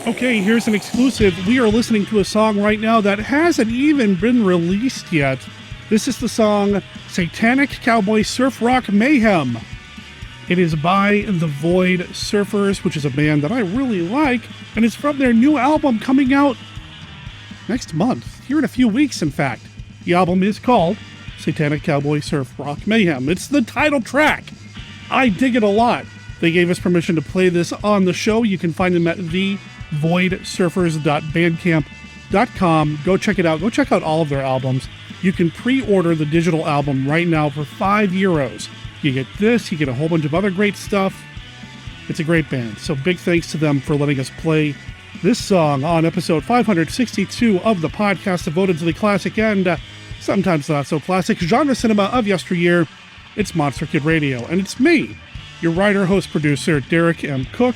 Okay, here's an exclusive. We are listening to a song right now that hasn't even been released yet. This is the song Satanic Cowboy Surf Rock Mayhem. It is by The Void Surfers, which is a band that I really like, and it's from their new album coming out next month, here in a few weeks, in fact. The album is called Satanic Cowboy Surf Rock Mayhem. It's the title track. I dig it a lot. They gave us permission to play this on the show. You can find them at thevoidsurfers.bandcamp.com. Go check it out. Go check out all of their albums. You can pre-order the digital album right now for €5. You get this, you get a whole bunch of other great stuff. It's a great band. So big thanks to them for letting us play this song on episode 562 of the podcast devoted to the classic and sometimes not so classic genre cinema of yesteryear. It's Monster Kid Radio, and it's me, your writer, host, producer, Derek M. Cook.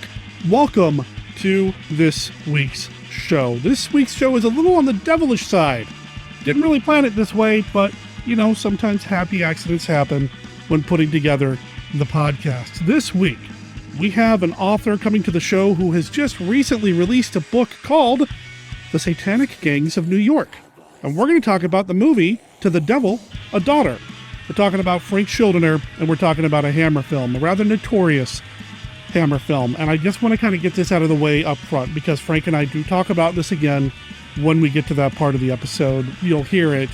Welcome to this week's show. This week's show is a little on the devilish side. Didn't really plan it this way, but, you know, sometimes happy accidents happen when putting together the podcast. This week, we have an author coming to the show who has just recently released a book called The Satanic Gangs of New York. And we're going to talk about the movie To the Devil, a Daughter. We're talking about Frank Schildiner, and we're talking about a Hammer film, a rather notorious Hammer film. And I just want to kind of get this out of the way up front, because Frank and I do talk about this again when we get to that part of the episode. You'll hear it.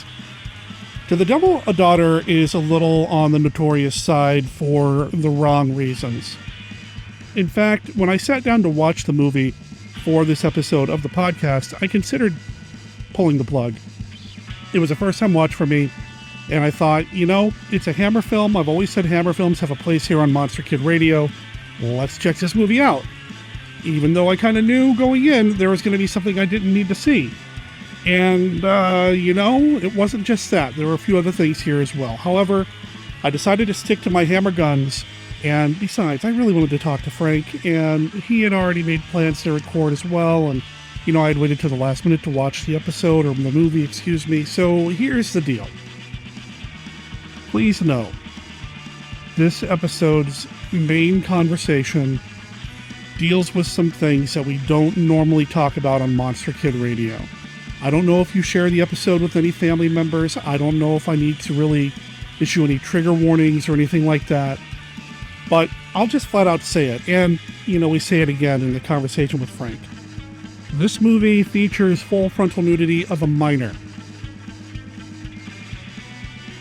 To the Devil, a Daughter is a little on the notorious side for the wrong reasons. In fact, when I sat down to watch the movie for this episode of the podcast, I considered pulling the plug. It was a first-time watch for me, and I thought, you know, it's a Hammer film. I've always said Hammer films have a place here on Monster Kid Radio. Let's check this movie out. Even though I kind of knew going in there was going to be something I didn't need to see. And, you know, it wasn't just that. There were a few other things here as well. However, I decided to stick to my Hammer guns. And besides, I really wanted to talk to Frank, and he had already made plans to record as well. And, you know, I had waited till the last minute to watch the episode, or the movie, excuse me. So here's the deal. Please know, this episode's main conversation deals with some things that we don't normally talk about on Monster Kid Radio. I don't know if you share the episode with any family members. I don't know if I need to really issue any trigger warnings or anything like that. But I'll just flat out say it. And, you know, we say it again in the conversation with Frank. This movie features full frontal nudity of a minor.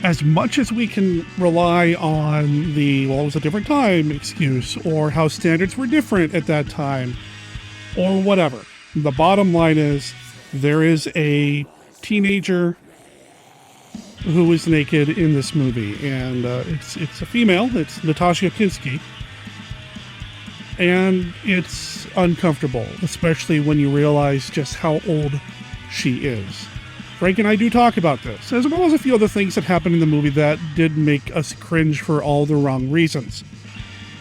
As much as we can rely on the, well, it was a different time excuse, or how standards were different at that time, or whatever, the bottom line is there is a teenager who is naked in this movie, and it's a female. It's Natasha Kinski, and it's uncomfortable, especially when you realize just how old she is. Frank and I do talk about this, as well as a few other things that happened in the movie that did make us cringe for all the wrong reasons.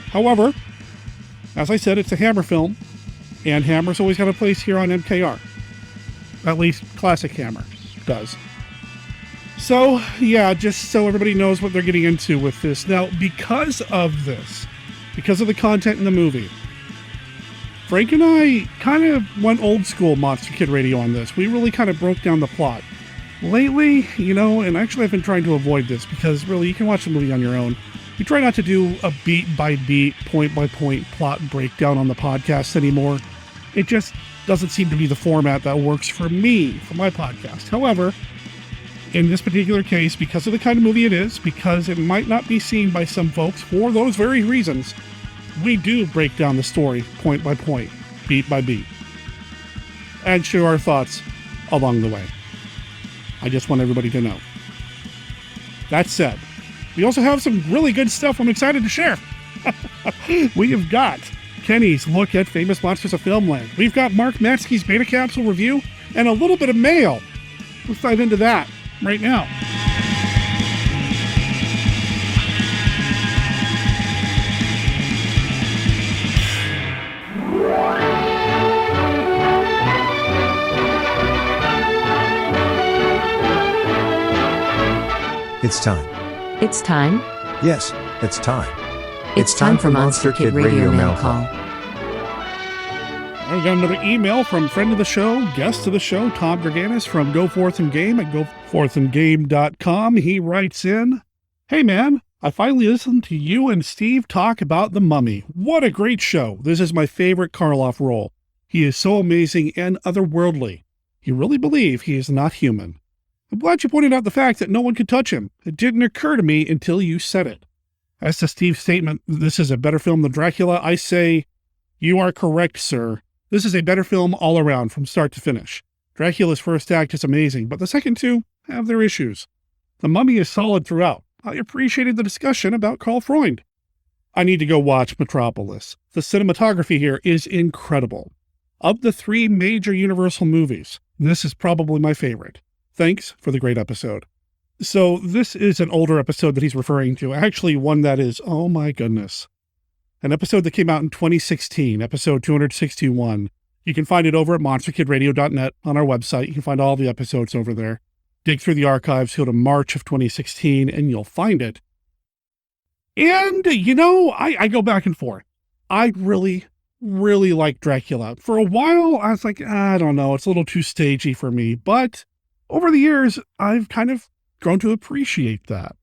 However, as I said, it's a Hammer film, and Hammer's always got a place here on MKR. At least classic Hammer does. So, yeah, just so everybody knows what they're getting into with this. Now, because of this, because of the content in the movie, Frank and I kind of went old school Monster Kid Radio on this. We really kind of broke down the plot. Lately, you know, and actually I've been trying to avoid this because really you can watch the movie on your own. We try not to do a beat-by-beat, point-by-point plot breakdown on the podcast anymore. It just doesn't seem to be the format that works for me, for my podcast. However, in this particular case, because of the kind of movie it is, because it might not be seen by some folks for those very reasons, we do break down the story point by point, beat by beat, and share our thoughts along the way. I just want everybody to know. That said, we also have some really good stuff I'm excited to share. We have got Kenny's look at Famous Monsters of Filmland. We've got Mark Matzke's Beta Capsule review and a little bit of mail. Let's dive into that right now. It's time. It's time? Yes, it's time. It's time for Monster Kid Radio Mail Call. I got another email from friend of the show, guest of the show, Tom Gerganis from Go Forth and Game at goforthandgame.com. He writes in, "Hey man, I finally listened to you and Steve talk about The Mummy. What a great show. This is my favorite Karloff role. He is so amazing and otherworldly. You really believe he is not human. I'm glad you pointed out the fact that no one could touch him. It didn't occur to me until you said it. As to Steve's statement, this is a better film than Dracula, I say, you are correct, sir. This is a better film all around from start to finish. Dracula's first act is amazing, but the second two have their issues. The Mummy is solid throughout. I appreciated the discussion about Karl Freund. I need to go watch Metropolis. The cinematography here is incredible. Of the 3 major Universal movies, this is probably my favorite. Thanks for the great episode." So this is an older episode that he's referring to, actually one that is, oh my goodness, an episode that came out in 2016, episode 261. You can find it over at monsterkidradio.net on our website. You can find all the episodes over there. Dig through the archives, go to March of 2016, and you'll find it. And, I go back and forth. I really like Dracula. For a while, I was like, I don't know, it's a little too stagey for me. But over the years, I've kind of grown to appreciate that.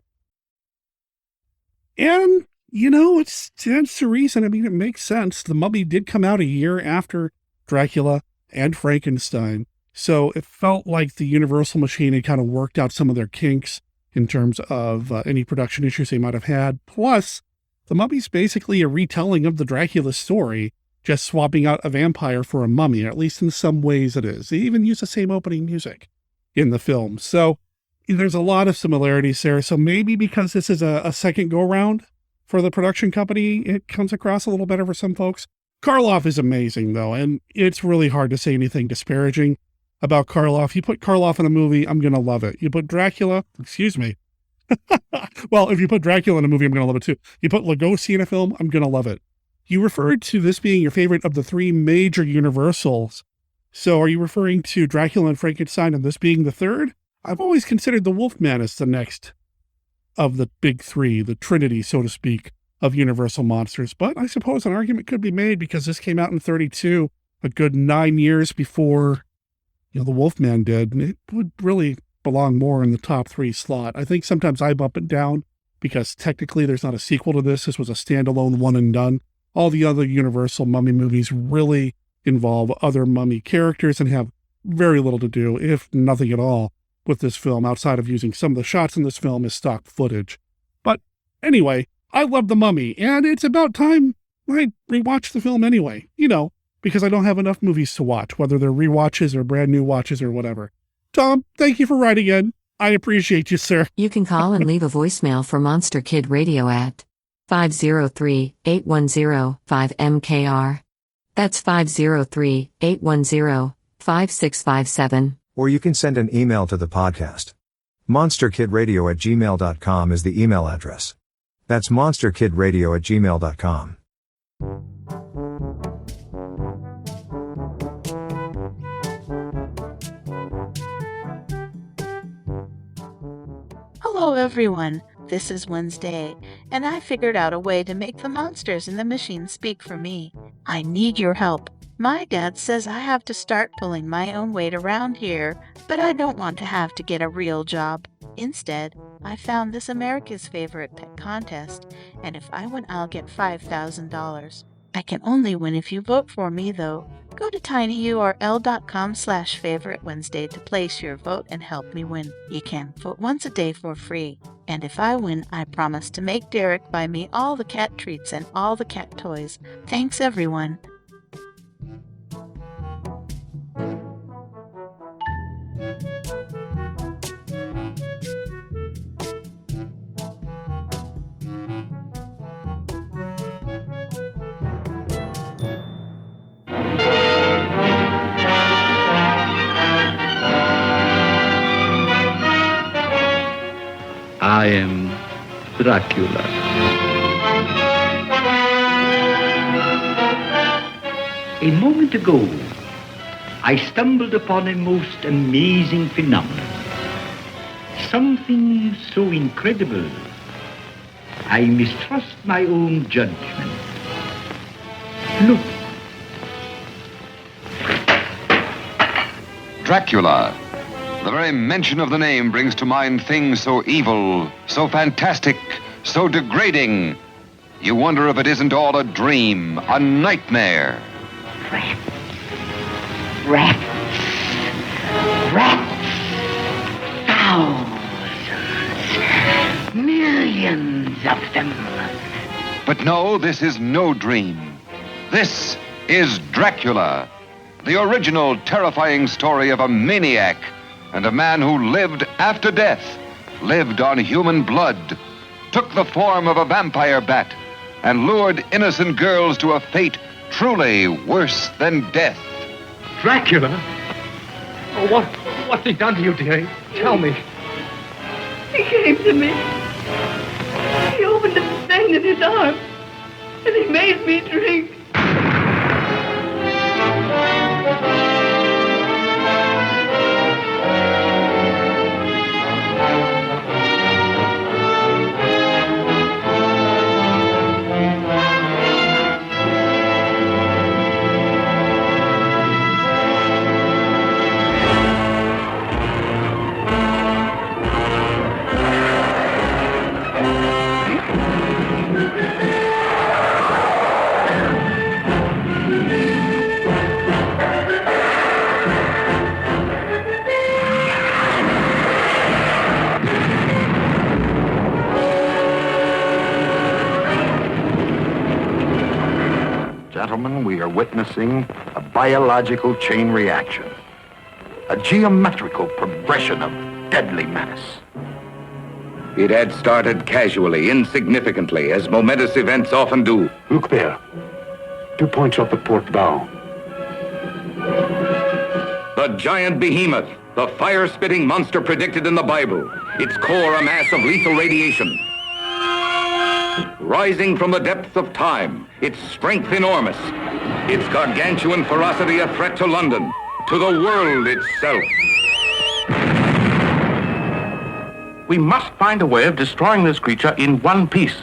And, it stands to reason. I mean, it makes sense. The Mummy did come out a year after Dracula and Frankenstein. So it felt like the Universal machine had kind of worked out some of their kinks in terms of any production issues they might have had. Plus, The Mummy's basically a retelling of the Dracula story, just swapping out a vampire for a mummy, or at least in some ways it is. They even use the same opening music in the film. So there's a lot of similarities there. So maybe because this is a second go-around for the production company, it comes across a little better for some folks. Karloff is amazing, though, and it's really hard to say anything disparaging about Karloff. You put Karloff in a movie, I'm going to love it. You put Dracula, well, if you put Dracula in a movie, I'm going to love it too. You put Lugosi in a film, I'm going to love it. You referred to this being your favorite of the 3 major Universals. So are you referring to Dracula and Frankenstein and this being the third? I've always considered The Wolfman as the next of the big 3, the trinity, so to speak, of Universal monsters. But I suppose an argument could be made because this came out in 1932, a good 9 years before, The Wolfman did. And it would really belong more in the top 3 slot. I think sometimes I bump it down because technically there's not a sequel to this. This was a standalone one and done. All the other Universal Mummy movies really involve other Mummy characters and have very little to do, if nothing at all, with this film outside of using some of the shots in this film as stock footage. But anyway, I love The Mummy, and it's about time I rewatch the film anyway, because I don't have enough movies to watch, whether they're rewatches or brand new watches or whatever. Tom, thank you for writing in. I appreciate you, sir. You can call and leave a voicemail for Monster Kid Radio at 503-810-5MKR. That's 503-810-5657. Or you can send an email to the podcast. monsterkidradio@gmail.com is the email address. That's monsterkidradio@gmail.com. Hello everyone, this is Wednesday, and I figured out a way to make the monsters in the machine speak for me. I need your help. My dad says I have to start pulling my own weight around here, but I don't want to have to get a real job. Instead, I found this America's Favorite Pet contest, and if I win, I'll get $5,000. I can only win if you vote for me, though. Go to tinyurl.com/favorite-Wednesday to place your vote and help me win. You can vote once a day for free. And if I win, I promise to make Derek buy me all the cat treats and all the cat toys. Thanks, everyone. I am Dracula. A moment ago, I stumbled upon a most amazing phenomenon. Something so incredible, I mistrust my own judgment. Look, Dracula. The very mention of the name brings to mind things so evil, so fantastic, so degrading. You wonder if it isn't all a dream, a nightmare. Rats. Rats. Rats. Thousands. Millions of them. But no, this is no dream. This is Dracula, the original terrifying story of a maniac and a man who lived after death, lived on human blood, took the form of a vampire bat, and lured innocent girls to a fate truly worse than death. Dracula? Oh, what's he done to you, dearie? Tell me. He came to me. He opened the thing in his arm, and he made me drink. Gentlemen, we are witnessing a biological chain reaction, a geometrical progression of deadly menace. It had started casually, insignificantly, as momentous events often do. Look there. 2 points off the port bow. The giant behemoth, the fire-spitting monster predicted in the Bible, its core a mass of lethal radiation. Rising from the depths of time, its strength enormous, its gargantuan ferocity a threat to London, to the world itself. We must find a way of destroying this creature in one piece.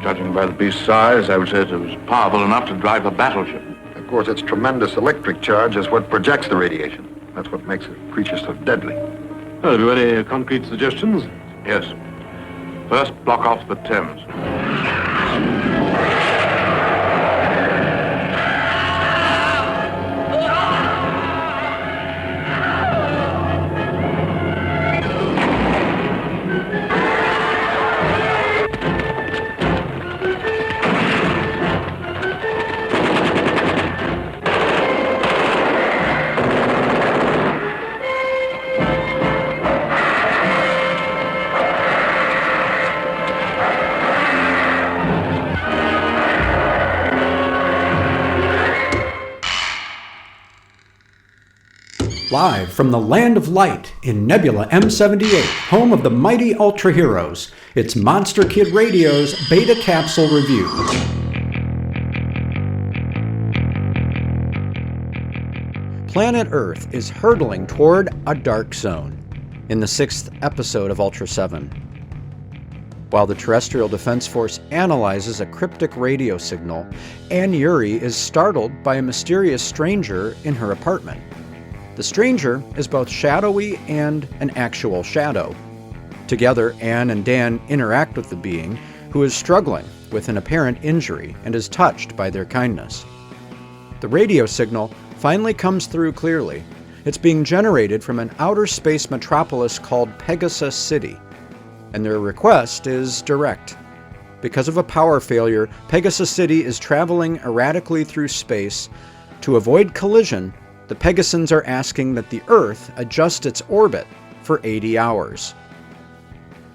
Judging by the beast's size, I would say it was powerful enough to drive a battleship. Of course, its tremendous electric charge is what projects the radiation. That's what makes the creature so deadly. Have you any concrete suggestions? Yes. First, block off the Thames. Live from the Land of Light in Nebula M78, home of the mighty Ultra Heroes, it's Monster Kid Radio's Beta Capsule Review. Planet Earth is hurtling toward a dark zone in the 6th episode of Ultra 7. While the Terrestrial Defense Force analyzes a cryptic radio signal, Anne Yuri is startled by a mysterious stranger in her apartment. The stranger is both shadowy and an actual shadow. Together, Anne and Dan interact with the being, who is struggling with an apparent injury and is touched by their kindness. The radio signal finally comes through clearly. It's being generated from an outer space metropolis called Pegasus City, and their request is direct. Because of a power failure, Pegasus City is traveling erratically through space. To avoid collision, the Pegasons are asking that the Earth adjust its orbit for 80 hours.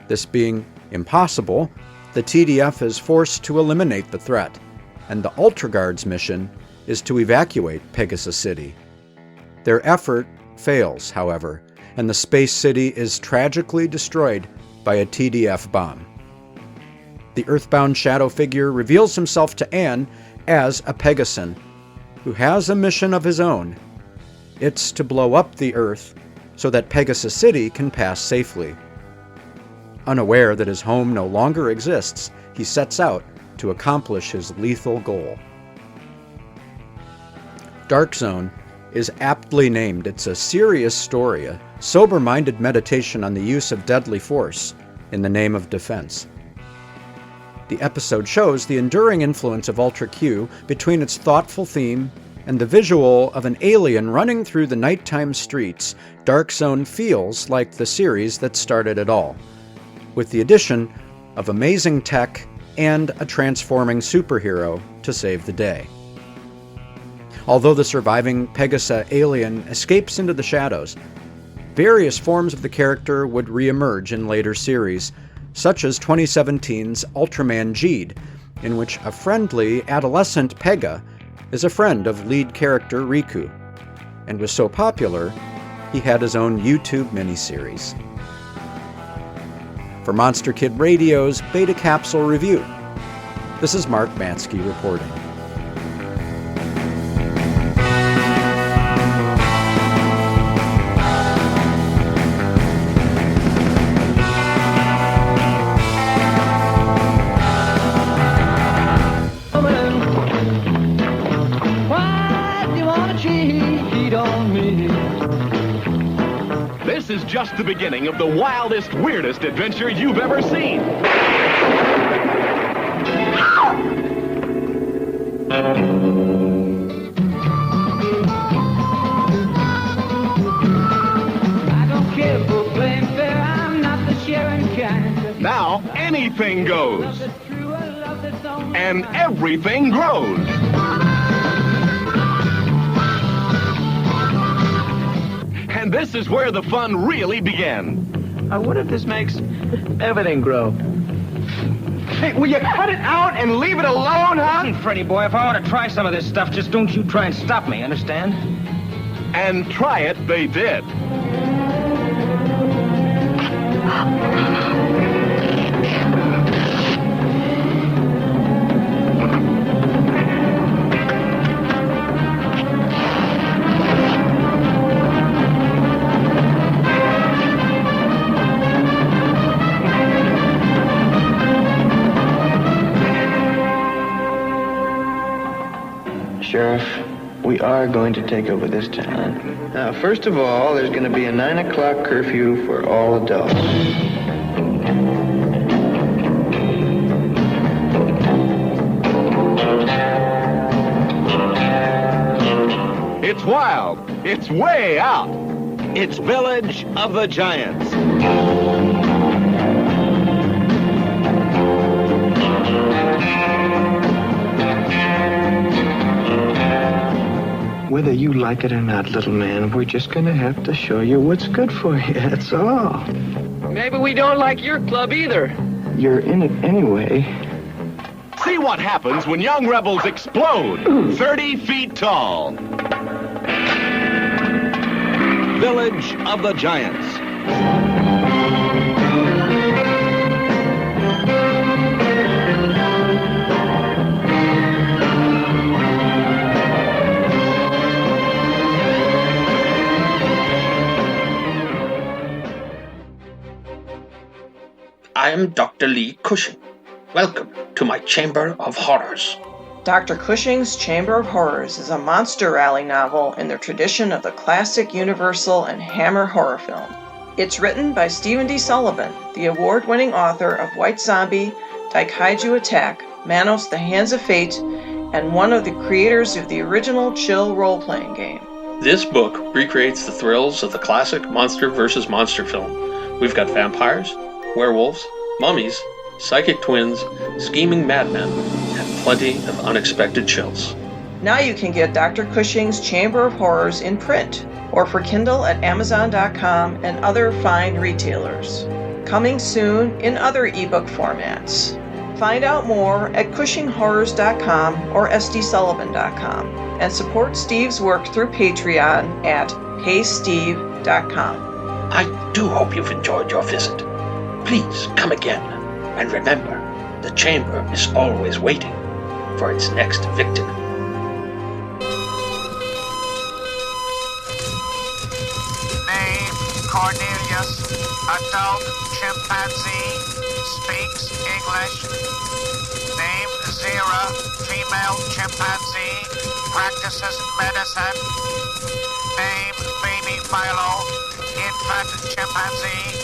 This being impossible, the TDF is forced to eliminate the threat, and the Ultra Guard's mission is to evacuate Pegasus City. Their effort fails, however, and the space city is tragically destroyed by a TDF bomb. The Earthbound shadow figure reveals himself to Anne as a Pegason, who has a mission of his own. It's to blow up the Earth so that Pegasus City can pass safely. Unaware that his home no longer exists, he sets out to accomplish his lethal goal. Dark Zone is aptly named. It's a serious story, a sober-minded meditation on the use of deadly force in the name of defense. The episode shows the enduring influence of Ultra Q between its thoughtful theme and the visual of an alien running through the nighttime streets. Dark Zone feels like the series that started it all, with the addition of amazing tech and a transforming superhero to save the day. Although the surviving Pegasa alien escapes into the shadows, various forms of the character would re-emerge in later series, such as 2017's Ultraman Geed, in which a friendly adolescent Pega is a friend of lead character Riku, and was so popular, he had his own YouTube miniseries. For Monster Kid Radio's Beta Capsule Review, this is Mark Matzke reporting. This is just the beginning of the wildest, weirdest adventure you've ever seen. I don't care for playing fair, I'm not the sharing kind. Now anything goes. And everything grows. And this is where the fun really began. What if this makes everything grow? Hey, will you cut it out and leave it alone, huh? Listen, Freddy boy, if I want to try some of this stuff, just don't you try and stop me, understand? And try it they did. Sheriff, we are going to take over this town. Now, first of all, there's going to be a 9 o'clock curfew for all adults. It's wild. It's way out. It's Village of the Giants. Whether you like it or not, little man, we're just going to have to show you what's good for you, that's all. Maybe we don't like your club either. You're in it anyway. See what happens when young rebels explode 30 feet tall. Village of the Giants. I am Dr. Lee Cushing. Welcome to my Chamber of Horrors. Dr. Cushing's Chamber of Horrors is a monster rally novel in the tradition of the classic Universal and Hammer horror film. It's written by Stephen D. Sullivan, the award-winning author of White Zombie, Daikaiju Attack, Manos: The Hands of Fate, and one of the creators of the original Chill role-playing game. This book recreates the thrills of the classic monster vs. monster film. We've got vampires, werewolves, mummies, psychic twins, scheming madmen, and plenty of unexpected chills. Now you can get Dr. Cushing's Chamber of Horrors in print, or for Kindle at Amazon.com and other fine retailers. Coming soon in other ebook formats. Find out more at CushingHorrors.com or SDSullivan.com, and support Steve's work through Patreon at HeySteve.com. I do hope you've enjoyed your visit. Please come again, and remember, the chamber is always waiting for its next victim. Name, Cornelius, adult chimpanzee. speaks English. Name Zira, female chimpanzee, practices medicine. Name Baby Milo, infant chimpanzee,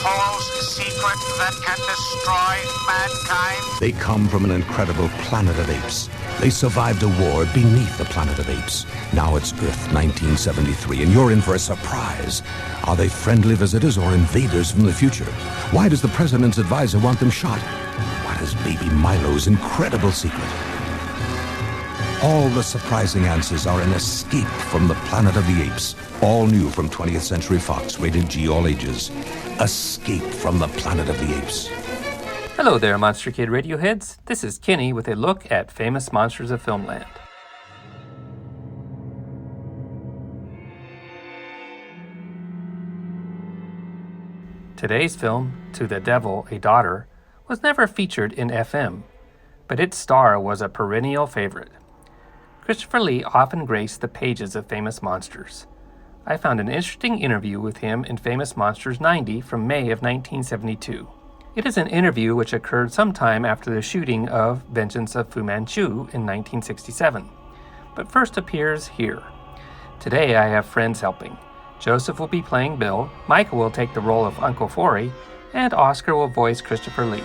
holds secret that can destroy mankind. They come from an incredible planet of apes. They survived a war beneath the planet of apes. Now it's Earth 1973, and you're in for a surprise. Are they friendly visitors or invaders from the future? Why does the president's advisor want them shot? What is Baby Milo's incredible secret? All the surprising answers are in Escape from the Planet of the Apes. All new from 20th Century Fox, rated G, all ages. Escape from the Planet of the Apes. Hello there, Monster Kid Radioheads. This is Kenny with a look at Famous Monsters of Filmland. Today's film, To the Devil, a Daughter, was never featured in FM, but its star was a perennial favorite. Christopher Lee often graced the pages of Famous Monsters. I found an interesting interview with him in Famous Monsters 90 from May of 1972. It is an interview which occurred sometime after the shooting of Vengeance of Fu Manchu in 1967, but first appears here. Today I have friends helping. Joseph will be playing Bill, Michael will take the role of Uncle Forey, and Oscar will voice Christopher Lee.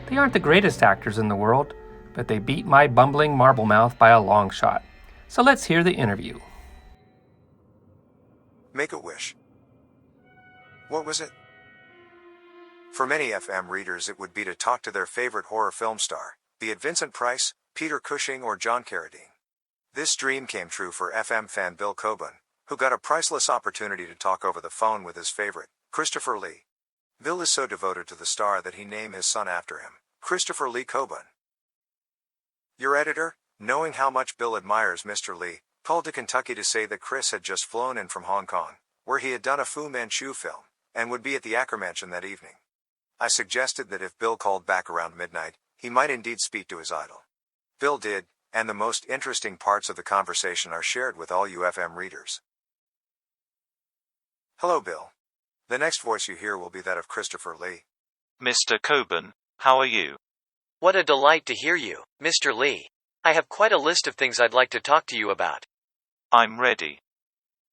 They aren't the greatest actors in the world, but they beat my bumbling marble mouth by a long shot. So let's hear the interview. Make a wish. What was it? For many FM readers, it would be to talk to their favorite horror film star, be it Vincent Price, Peter Cushing, or John Carradine. This dream came true for FM fan Bill Coburn, who got a priceless opportunity to talk over the phone with his favorite, Christopher Lee. Bill is so devoted to the star that he named his son after him, Christopher Lee Coburn. Your editor, knowing how much Bill admires Mr. Lee, called to Kentucky to say that Chris had just flown in from Hong Kong, where he had done a Fu Manchu film, and would be at the Acker Mansion that evening. I suggested that if Bill called back around midnight, he might indeed speak to his idol. Bill did, and the most interesting parts of the conversation are shared with all you FM readers. Hello, Bill. The next voice you hear will be that of Christopher Lee. Mr. Coburn, how are you? What a delight to hear you, Mr. Lee. I have quite a list of things I'd like to talk to you about. I'm ready.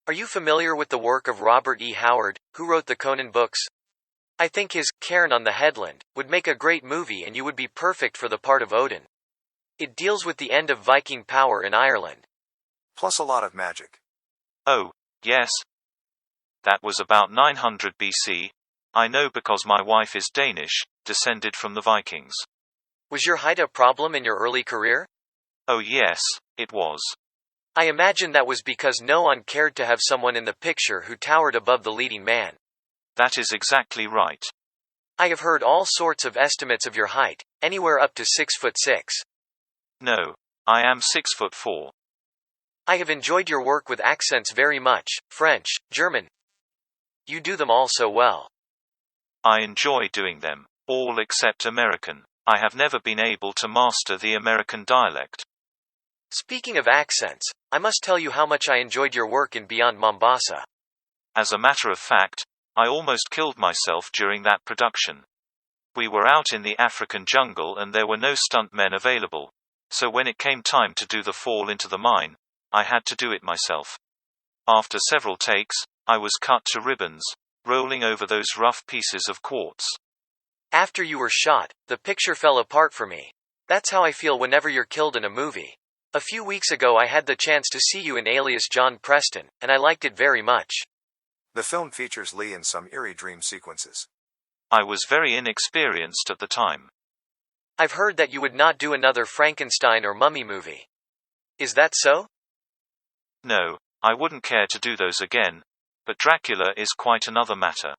Are you familiar with the work of Robert E. Howard, who wrote the Conan books? I think his Cairn on the Headland would make a great movie, and you would be perfect for the part of Odin. It deals with the end of Viking power in Ireland. Plus a lot of magic. Oh, yes. That was about 900 BC. I know because my wife is Danish, descended from the Vikings. Was your height a problem in your early career? Oh yes, it was. I imagine that was because no one cared to have someone in the picture who towered above the leading man. That is exactly right. I have heard all sorts of estimates of your height, anywhere up to 6'6". No, I am 6'4". I have enjoyed your work with accents very much, French, German. You do them all so well. I enjoy doing them, all except American. I have never been able to master the American dialect. Speaking of accents, I must tell you how much I enjoyed your work in Beyond Mombasa. As a matter of fact, I almost killed myself during that production. We were out in the African jungle and there were no stuntmen available, so when it came time to do the fall into the mine, I had to do it myself. After several takes, I was cut to ribbons, rolling over those rough pieces of quartz. After you were shot, the picture fell apart for me. That's how I feel whenever you're killed in a movie. A few weeks ago I had the chance to see you in Alias John Preston, and I liked it very much. The film features Lee in some eerie dream sequences. I was very inexperienced at the time. I've heard that you would not do another Frankenstein or Mummy movie. Is that so? No, I wouldn't care to do those again, but Dracula is quite another matter.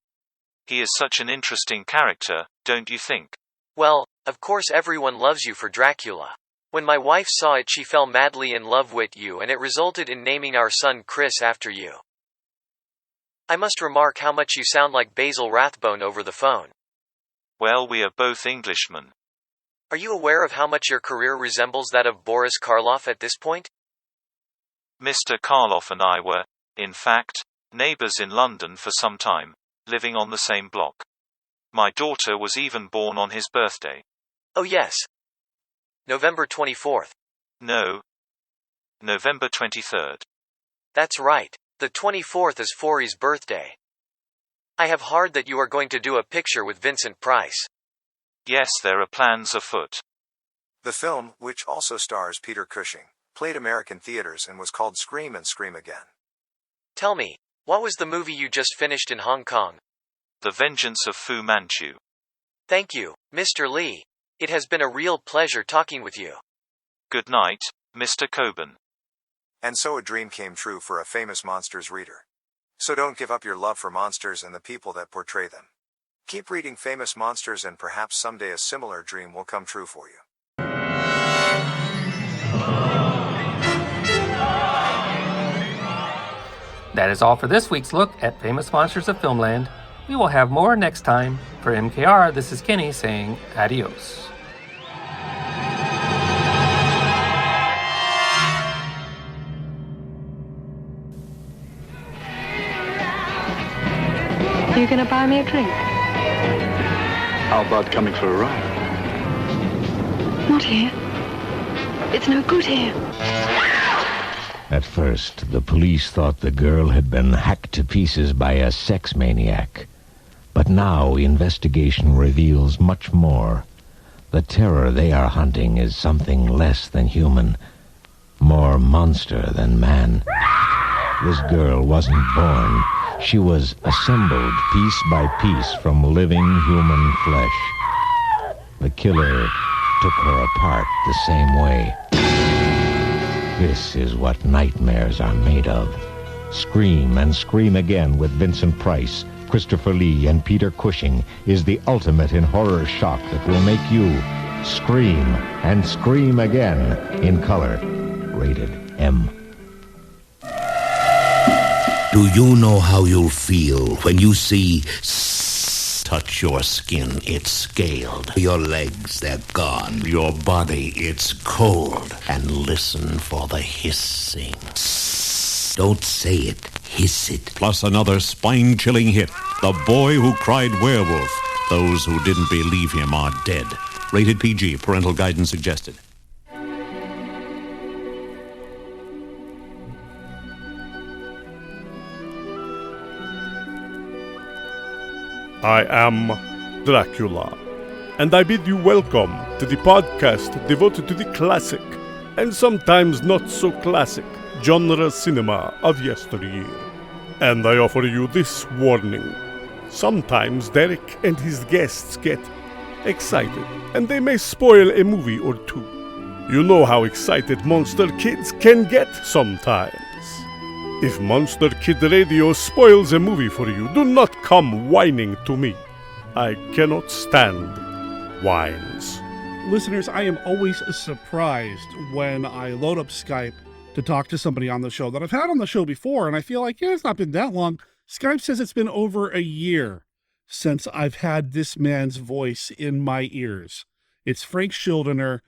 He is such an interesting character, don't you think? Well, of course everyone loves you for Dracula. When my wife saw it, she fell madly in love with you, and it resulted in naming our son Chris after you. I must remark how much you sound like Basil Rathbone over the phone. Well, we are both Englishmen. Are you aware of how much your career resembles that of Boris Karloff at this point? Mr. Karloff and I were, in fact, neighbors in London for some time, living on the same block. My daughter was even born on his birthday. Oh yes. November 24th. No. November 23rd. That's right. The 24th is Forey's birthday. I have heard that you are going to do a picture with Vincent Price. Yes, there are plans afoot. The film, which also stars Peter Cushing, played American theaters and was called Scream and Scream Again. Tell me, what was the movie you just finished in Hong Kong? The Vengeance of Fu Manchu. Thank you, Mr. Lee. It has been a real pleasure talking with you. Good night, Mr. Coben. And so a dream came true for a Famous Monsters reader. So don't give up your love for monsters and the people that portray them. Keep reading Famous Monsters and perhaps someday a similar dream will come true for you. That is all for this week's look at Famous Monsters of Filmland. We will have more next time. For MKR, this is Kenny saying adios. You gonna buy me a drink? How about coming for a ride? Not here. It's no good here. At first, the police thought the girl had been hacked to pieces by a sex maniac. But now investigation reveals much more. The terror they are hunting is something less than human, more monster than man. This girl wasn't born. She was assembled piece by piece from living human flesh. The killer took her apart the same way. This is what nightmares are made of. Scream and Scream Again with Vincent Price, Christopher Lee, and Peter Cushing is the ultimate in horror shock that will make you scream and scream again in color. Rated M. Do you know how you'll feel when you see touch your skin? It's scaled. Your legs, they're gone. Your body, it's cold. And listen for the hissing. Don't say it. Hiss it. Plus another spine-chilling hit. The Boy Who Cried Werewolf. Those who didn't believe him are dead. Rated PG. Parental guidance suggested. I am Dracula, and I bid you welcome to the podcast devoted to the classic, and sometimes not so classic, genre cinema of yesteryear. And I offer you this warning. Sometimes Derek and his guests get excited, and they may spoil a movie or two. You know how excited monster kids can get sometimes. If Monster Kid Radio spoils a movie for you, do not come whining to me. I cannot stand whines. Listeners, I am always surprised when I load up Skype to talk to somebody on the show that I've had on the show before, and I feel like, it's not been that long. Skype says it's been over a year since I've had this man's voice in my ears. It's Frank Schildiner,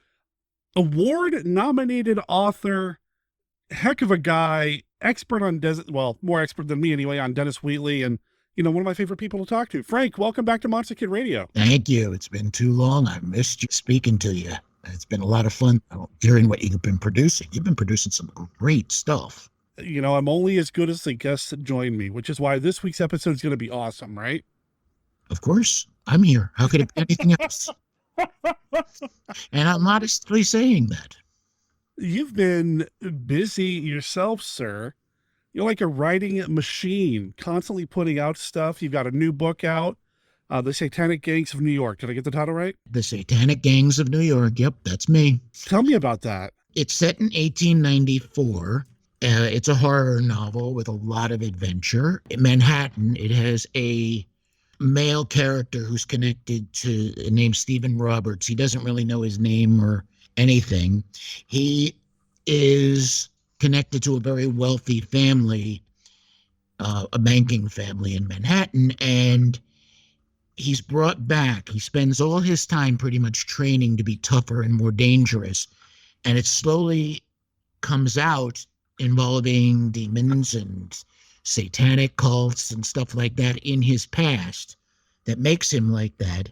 award-nominated author, heck of a guy, expert on more expert than me anyway, on Dennis Wheatley, and, one of my favorite people to talk to. Frank, welcome back to Monster Kid Radio. Thank you. It's been too long. I missed you speaking to you. It's been a lot of fun hearing what you've been producing. You've been producing some great stuff. I'm only as good as the guests that join me, which is why this week's episode is going to be awesome, right? Of course. I'm here. How could it be anything else? And I'm modestly saying that. You've been busy yourself, sir. You're like a writing machine, constantly putting out stuff. You've got a new book out, The Satanic Gangs of New York. Did I get the title right? The Satanic Gangs of New York. Yep, that's me. Tell me about that. It's set in 1894. It's a horror novel with a lot of adventure. In Manhattan, it has a male character who's connected to named Stephen Roberts. He doesn't really know his name or anything. He is connected to a very wealthy family, a banking family in Manhattan, and he's brought back. He spends all his time pretty much training to be tougher and more dangerous, and it slowly comes out involving demons and satanic cults and stuff like that in his past. that makes him like that.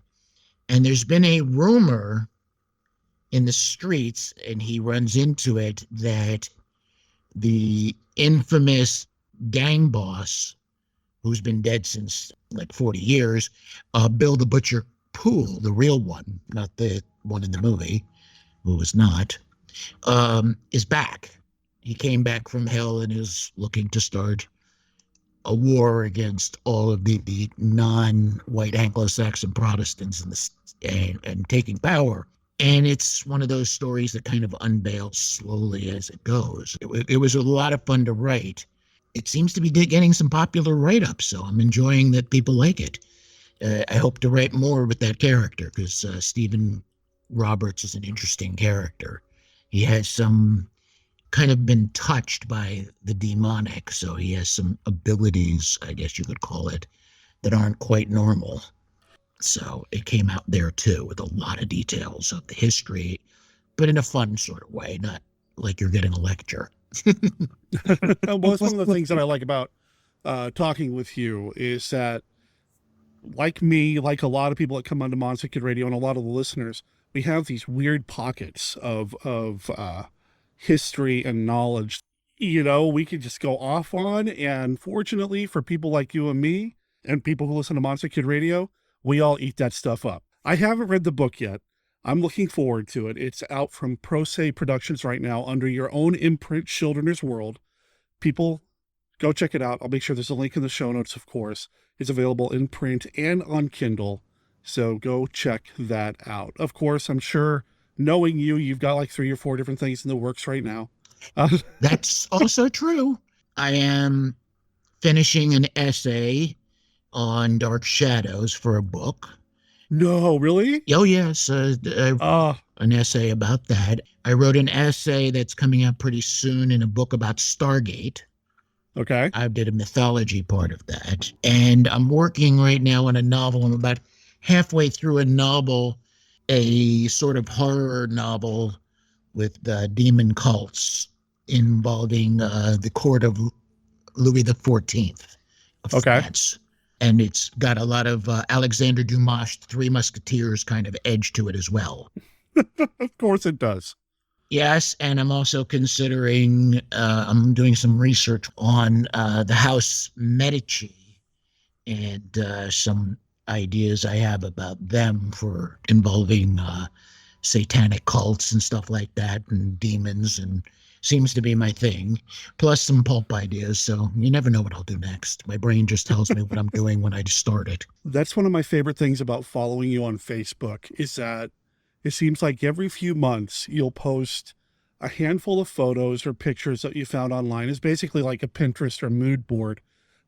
And there's been a rumor in the streets, and he runs into it, that the infamous gang boss, who's been dead since like 40 years, Bill the Butcher Poole, the real one, not the one in the movie, who was not, is back. He came back from hell and is looking to start a war against all of the non-white Anglo-Saxon Protestants and taking power. And it's one of those stories that kind of unveils slowly as it goes. It was a lot of fun to write. It seems to be getting some popular write-ups, so I'm enjoying that people like it. I hope to write more with that character, because Stephen Roberts is an interesting character. He has some kind of been touched by the demonic, so he has some abilities, I guess you could call it, that aren't quite normal. So it came out there too, with a lot of details of the history, but in a fun sort of way, not like you're getting a lecture. Well, some of the things that I like about talking with you is that, like me, like a lot of people that come onto Monster Kid Radio and a lot of the listeners, we have these weird pockets of history and knowledge, we could just go off on. And fortunately for people like you and me and people who listen to Monster Kid Radio, we all eat that stuff up. I haven't read the book yet. I'm looking forward to it. It's out from Pro Se Productions right now under your own imprint, Schildiner's World. People, go check it out. I'll make sure there's a link in the show notes, of course. It's available in print and on Kindle. So go check that out. Of course, I'm sure, knowing you, you've got like 3 or 4 different things in the works right now. That's also true. I am finishing an essay on Dark Shadows for a book. No, really? Oh, yes. An essay about that. I wrote an essay that's coming out pretty soon in a book about Stargate. Okay. I did a mythology part of that. And I'm working right now on a novel. I'm about halfway through a novel, a sort of horror novel with demon cults involving the court of Louis XIV of France. And it's got a lot of Alexander Dumas' Three Musketeers kind of edge to it as well. Of course it does. Yes, and I'm also considering, I'm doing some research on the House Medici and some ideas I have about them for involving satanic cults and stuff like that, and demons, and seems to be my thing, plus some pulp ideas. So you never know what I'll do next. My brain just tells me what I'm doing when I start it. That's one of my favorite things about following you on Facebook, is that it seems like every few months you'll post a handful of photos or pictures that you found online. It's basically like a Pinterest or mood board.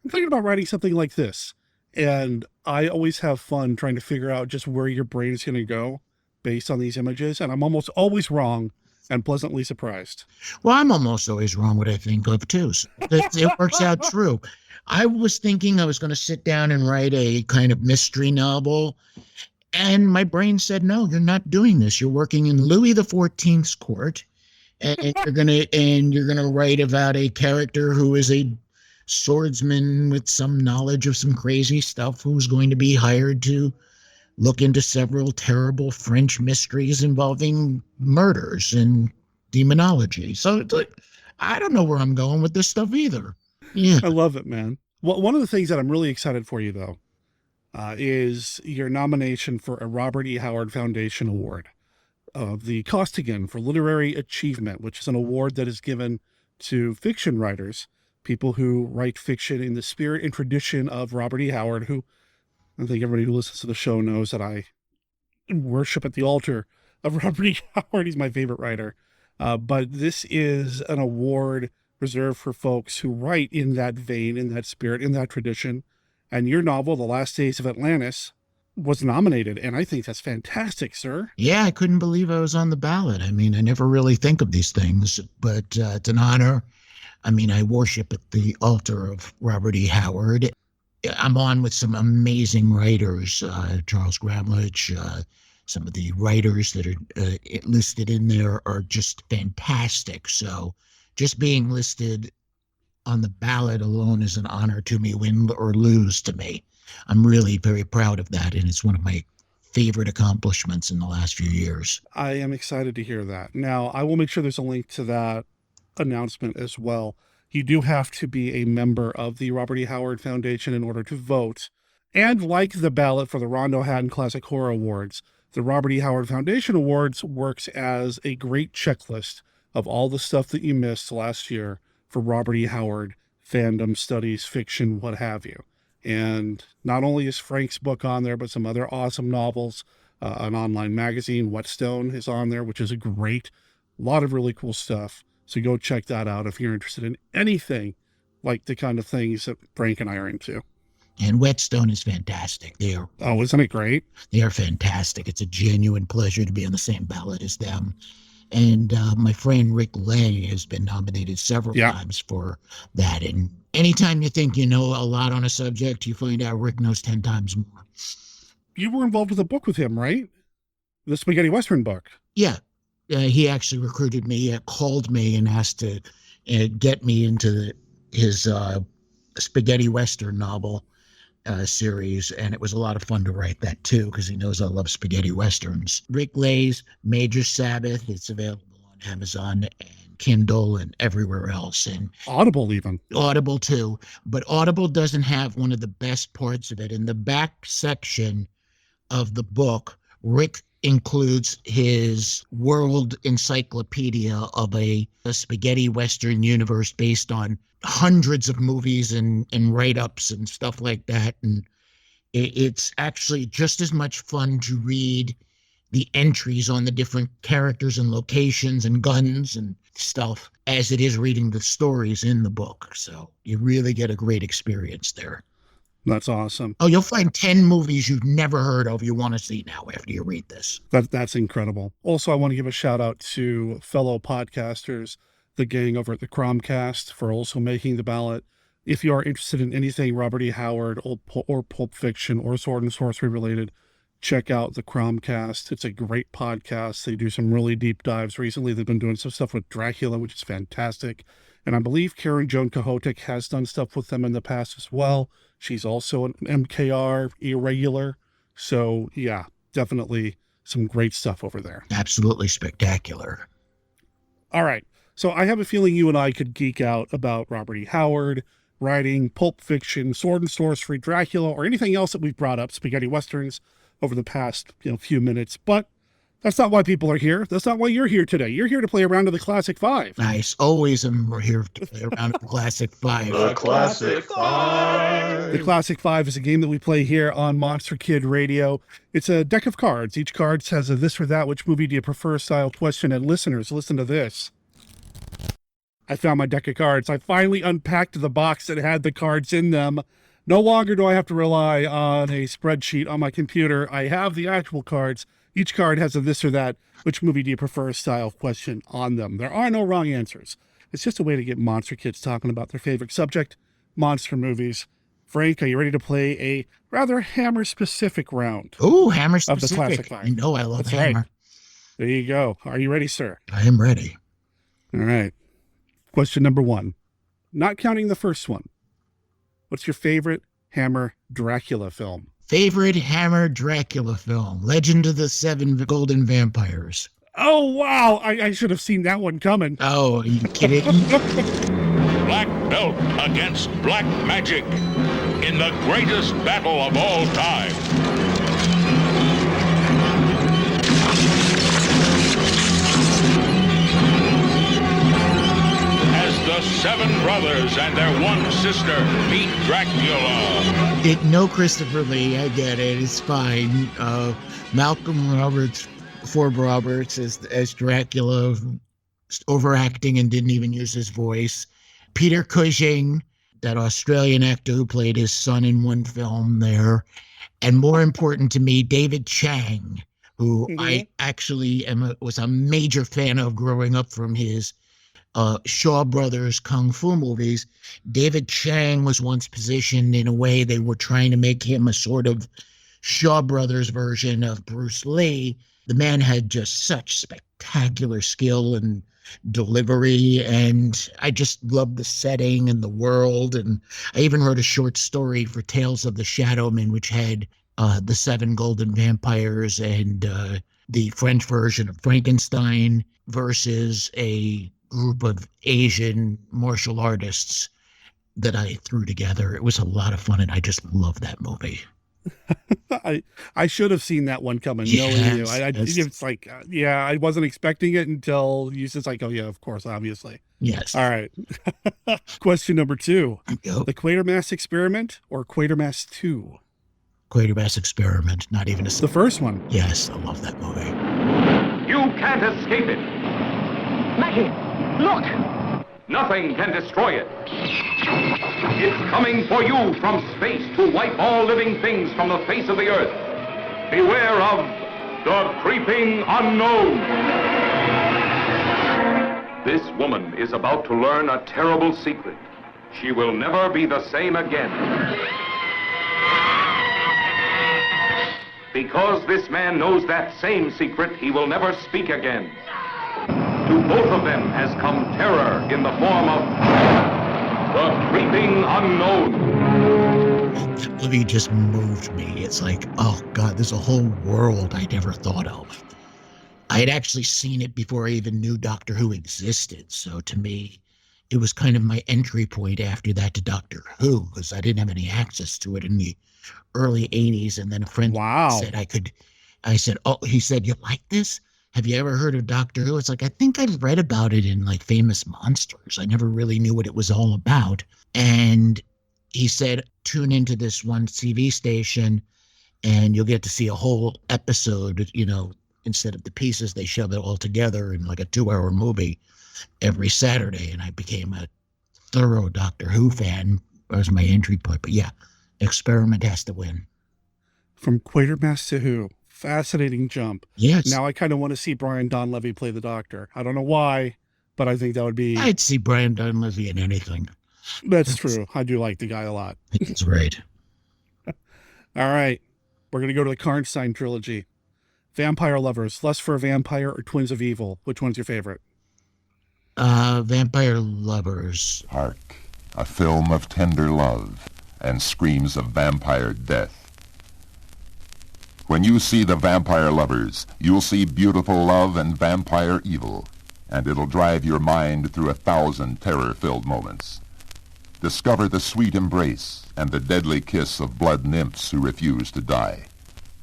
I'm thinking about writing something like this. And I always have fun trying to figure out just where your brain is going to go based on these images. And I'm almost always wrong and pleasantly surprised. Well, I'm almost always wrong what I think of too. So it works out true. I was thinking I was going to sit down and write a kind of mystery novel, and my brain said, no, you're not doing this. You're working in Louis XIV's court, and you're gonna write about a character who is a swordsman with some knowledge of some crazy stuff, who's going to be hired to look into several terrible French mysteries involving murders and demonology. So it's like, I don't know where I'm going with this stuff either. Yeah. I love it, man. Well, one of the things that I'm really excited for you, though, is your nomination for a Robert E. Howard Foundation Award, the Costigan for Literary Achievement, which is an award that is given to fiction writers, people who write fiction in the spirit and tradition of Robert E. Howard, who I think everybody who listens to the show knows that I worship at the altar of Robert E. Howard. He's my favorite writer. But this is an award reserved for folks who write in that vein, in that spirit, in that tradition. And your novel, The Last Days of Atlantis, was nominated. And I think that's fantastic, sir. Yeah, I couldn't believe I was on the ballot. I mean, I never really think of these things, but it's an honor. I mean, I worship at the altar of Robert E. Howard. I'm on with some amazing writers, Charles Gramlich. Some of the writers that are listed in there are just fantastic. So just being listed on the ballot alone is an honor to me, win or lose to me. I'm really very proud of that, and it's one of my favorite accomplishments in the last few years. I am excited to hear that. Now, I will make sure there's a link to that announcement as well. You do have to be a member of the Robert E. Howard Foundation in order to vote. And like the ballot for the Rondo Hatton Classic Horror Awards, the Robert E. Howard Foundation Awards works as a great checklist of all the stuff that you missed last year for Robert E. Howard fandom, studies, fiction, what have you. And not only is Frank's book on there, but some other awesome novels. An online magazine, Whetstone, is on there, which is a lot of really cool stuff. So go check that out if you're interested in anything like the kind of things that Frank and I are into. And Whetstone is fantastic. Oh, isn't it great? They are fantastic. It's a genuine pleasure to be on the same ballot as them. And my friend Rick Lay has been nominated several times for that. And anytime you think you know a lot on a subject, you find out Rick knows 10 times more. You were involved with a book with him, right? The Spaghetti Western book. Yeah. He actually recruited me, called me and asked to get me into his Spaghetti Western novel series. And it was a lot of fun to write that too, because he knows I love spaghetti Westerns. Rick Lay's Major Sabbath. It's available on Amazon and Kindle and everywhere else. And Audible even. Audible too. But Audible doesn't have one of the best parts of it. In the back section of the book, Rick includes his world encyclopedia of a spaghetti Western universe based on hundreds of movies and write-ups and stuff like that. And it's actually just as much fun to read the entries on the different characters and locations and guns and stuff as it is reading the stories in the book. So you really get a great experience there. That's awesome. Oh, you'll find 10 movies you've never heard of you want to see now after you read this. That's incredible. Also, I want to give a shout out to fellow podcasters, the gang over at the Cromcast, for also making the ballot. If you are interested in anything Robert E. Howard or Pulp Fiction or Sword and Sorcery related, check out the Cromcast. It's a great podcast. They do some really deep dives. Recently, they've been doing some stuff with Dracula, which is fantastic. And I believe Karen Joan Kahotek has done stuff with them in the past as well. She's also an MKR irregular. So, yeah, definitely some great stuff over there. Absolutely spectacular. All right. So I have a feeling you and I could geek out about Robert E. Howard, writing, Pulp Fiction, Sword and Sorcery, Dracula, or anything else that we've brought up, spaghetti Westerns, over the past few minutes. But that's not why people are here. That's not why you're here today. You're here to play a round of the Classic Five. Nice. Always am here to play a round of the Classic Five. The Classic Five. The Classic Five is a game that we play here on Monster Kid Radio. It's a deck of cards. Each card says a this or that, which movie do you prefer style question. And listeners, listen to this. I found my deck of cards. I finally unpacked the box that had the cards in them. No longer do I have to rely on a spreadsheet on my computer. I have the actual cards. Each card has a this or that, which movie do you prefer style question on them. There are no wrong answers. It's just a way to get monster kids talking about their favorite subject, monster movies. Frank, are you ready to play a rather Hammer-specific round? Ooh, Hammer-specific. Of the Classic Five. You know I love That's Hammer. Right. There you go. Are you ready, sir? I am ready. All right. Question number 1. Not counting the first one. What's your favorite Hammer Dracula film? Favorite Hammer Dracula film? Legend of the Seven Golden Vampires. Oh, wow. I should have seen that one coming. Oh, are you kidding? Black belt against black magic in the greatest battle of all time. The seven brothers and their one sister meet Dracula. No Christopher Lee, I get it. It's fine. Malcolm Roberts, Forbes Roberts as Dracula, overacting and didn't even use his voice. Peter Cushing, that Australian actor who played his son in one film there. And more important to me, David Chang, who I actually was a major fan of growing up from his Shaw Brothers Kung Fu movies. David Chang was once positioned in a way they were trying to make him a sort of Shaw Brothers version of Bruce Lee. The man had just such spectacular skill and delivery, and I just loved the setting and the world. And I even wrote a short story for Tales of the Shadowmen, which had the 7 golden vampires and the French version of Frankenstein versus a group of Asian martial artists that I threw together. It was a lot of fun, and I just love that movie. I should have seen that one coming, knowing you. It's like, I wasn't expecting it until you said, like, oh yeah, of course, obviously. Yes. All right. Question number 2: the Quatermass Experiment or Quatermass 2? Quatermass Experiment, not even the first one. Yes, I love that movie. You can't escape it. Maggie, look! Nothing can destroy it. It's coming for you from space to wipe all living things from the face of the earth. Beware of the creeping unknown. This woman is about to learn a terrible secret. She will never be the same again. Because this man knows that same secret, he will never speak again. To both of them has come terror in the form of the creeping unknown. That movie just moved me. It's like, oh God, there's a whole world I never thought of. I had actually seen it before I even knew Doctor Who existed. So to me, it was kind of my entry point after that to Doctor Who, because I didn't have any access to it in the early 80s. And then a friend said I said, oh, he said, you like this? Have you ever heard of Doctor Who? It's like, I think I've read about it in like Famous Monsters. I never really knew what it was all about. And he said, tune into this one TV station and you'll get to see a whole episode, you know, instead of the pieces, they shove it all together in like a 2-hour movie every Saturday. And I became a thorough Doctor Who fan as my entry point. But yeah, Experiment has to win. From Quatermass to Who. Fascinating jump. Yes. Now I kind of want to see Brian Donlevy play the Doctor. I don't know why, but I think that would be... I'd see Brian Donlevy in anything. That's true. I do like the guy a lot. That's right. All right. We're going to go to the Karnstein trilogy. Vampire Lovers, Lust for a Vampire, or Twins of Evil? Which one's your favorite? Vampire Lovers. Hark, a film of tender love and screams of vampire death. When you see The Vampire Lovers, you'll see beautiful love and vampire evil, and it'll drive your mind through 1,000 terror-filled moments. Discover the sweet embrace and the deadly kiss of blood nymphs who refuse to die.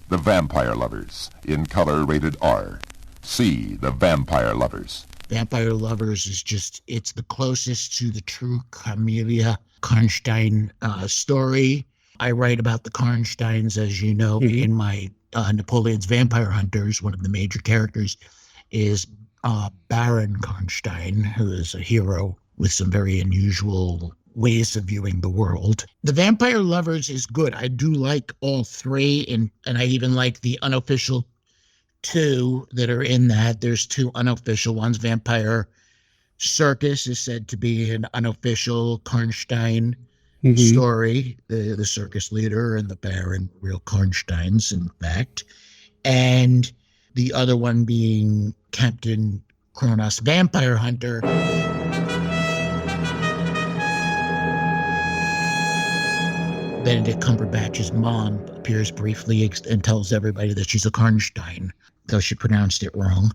The Vampire Lovers, in color rated R. See The Vampire Lovers. Vampire Lovers is just, it's the closest to the true Camellia Karnstein story. I write about the Karnsteins, as you know, in my Napoleon's Vampire Hunters. One of the major characters is Baron Karnstein, who is a hero with some very unusual ways of viewing the world. The Vampire Lovers is good. I do like all three, and I even like the unofficial 2 that are in that. There's 2 unofficial ones. Vampire Circus is said to be an unofficial Karnstein story. The circus leader and the Baron, real Karnsteins, in fact. And the other one being Captain Kronos Vampire Hunter. Benedict Cumberbatch's mom appears briefly and tells everybody that she's a Karnstein, though she pronounced it wrong.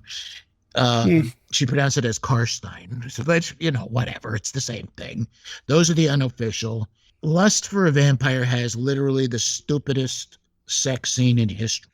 She pronounced it as Karstein. So that's, you know, whatever. It's the same thing. Those are the unofficial. Lust for a Vampire has literally the stupidest sex scene in history.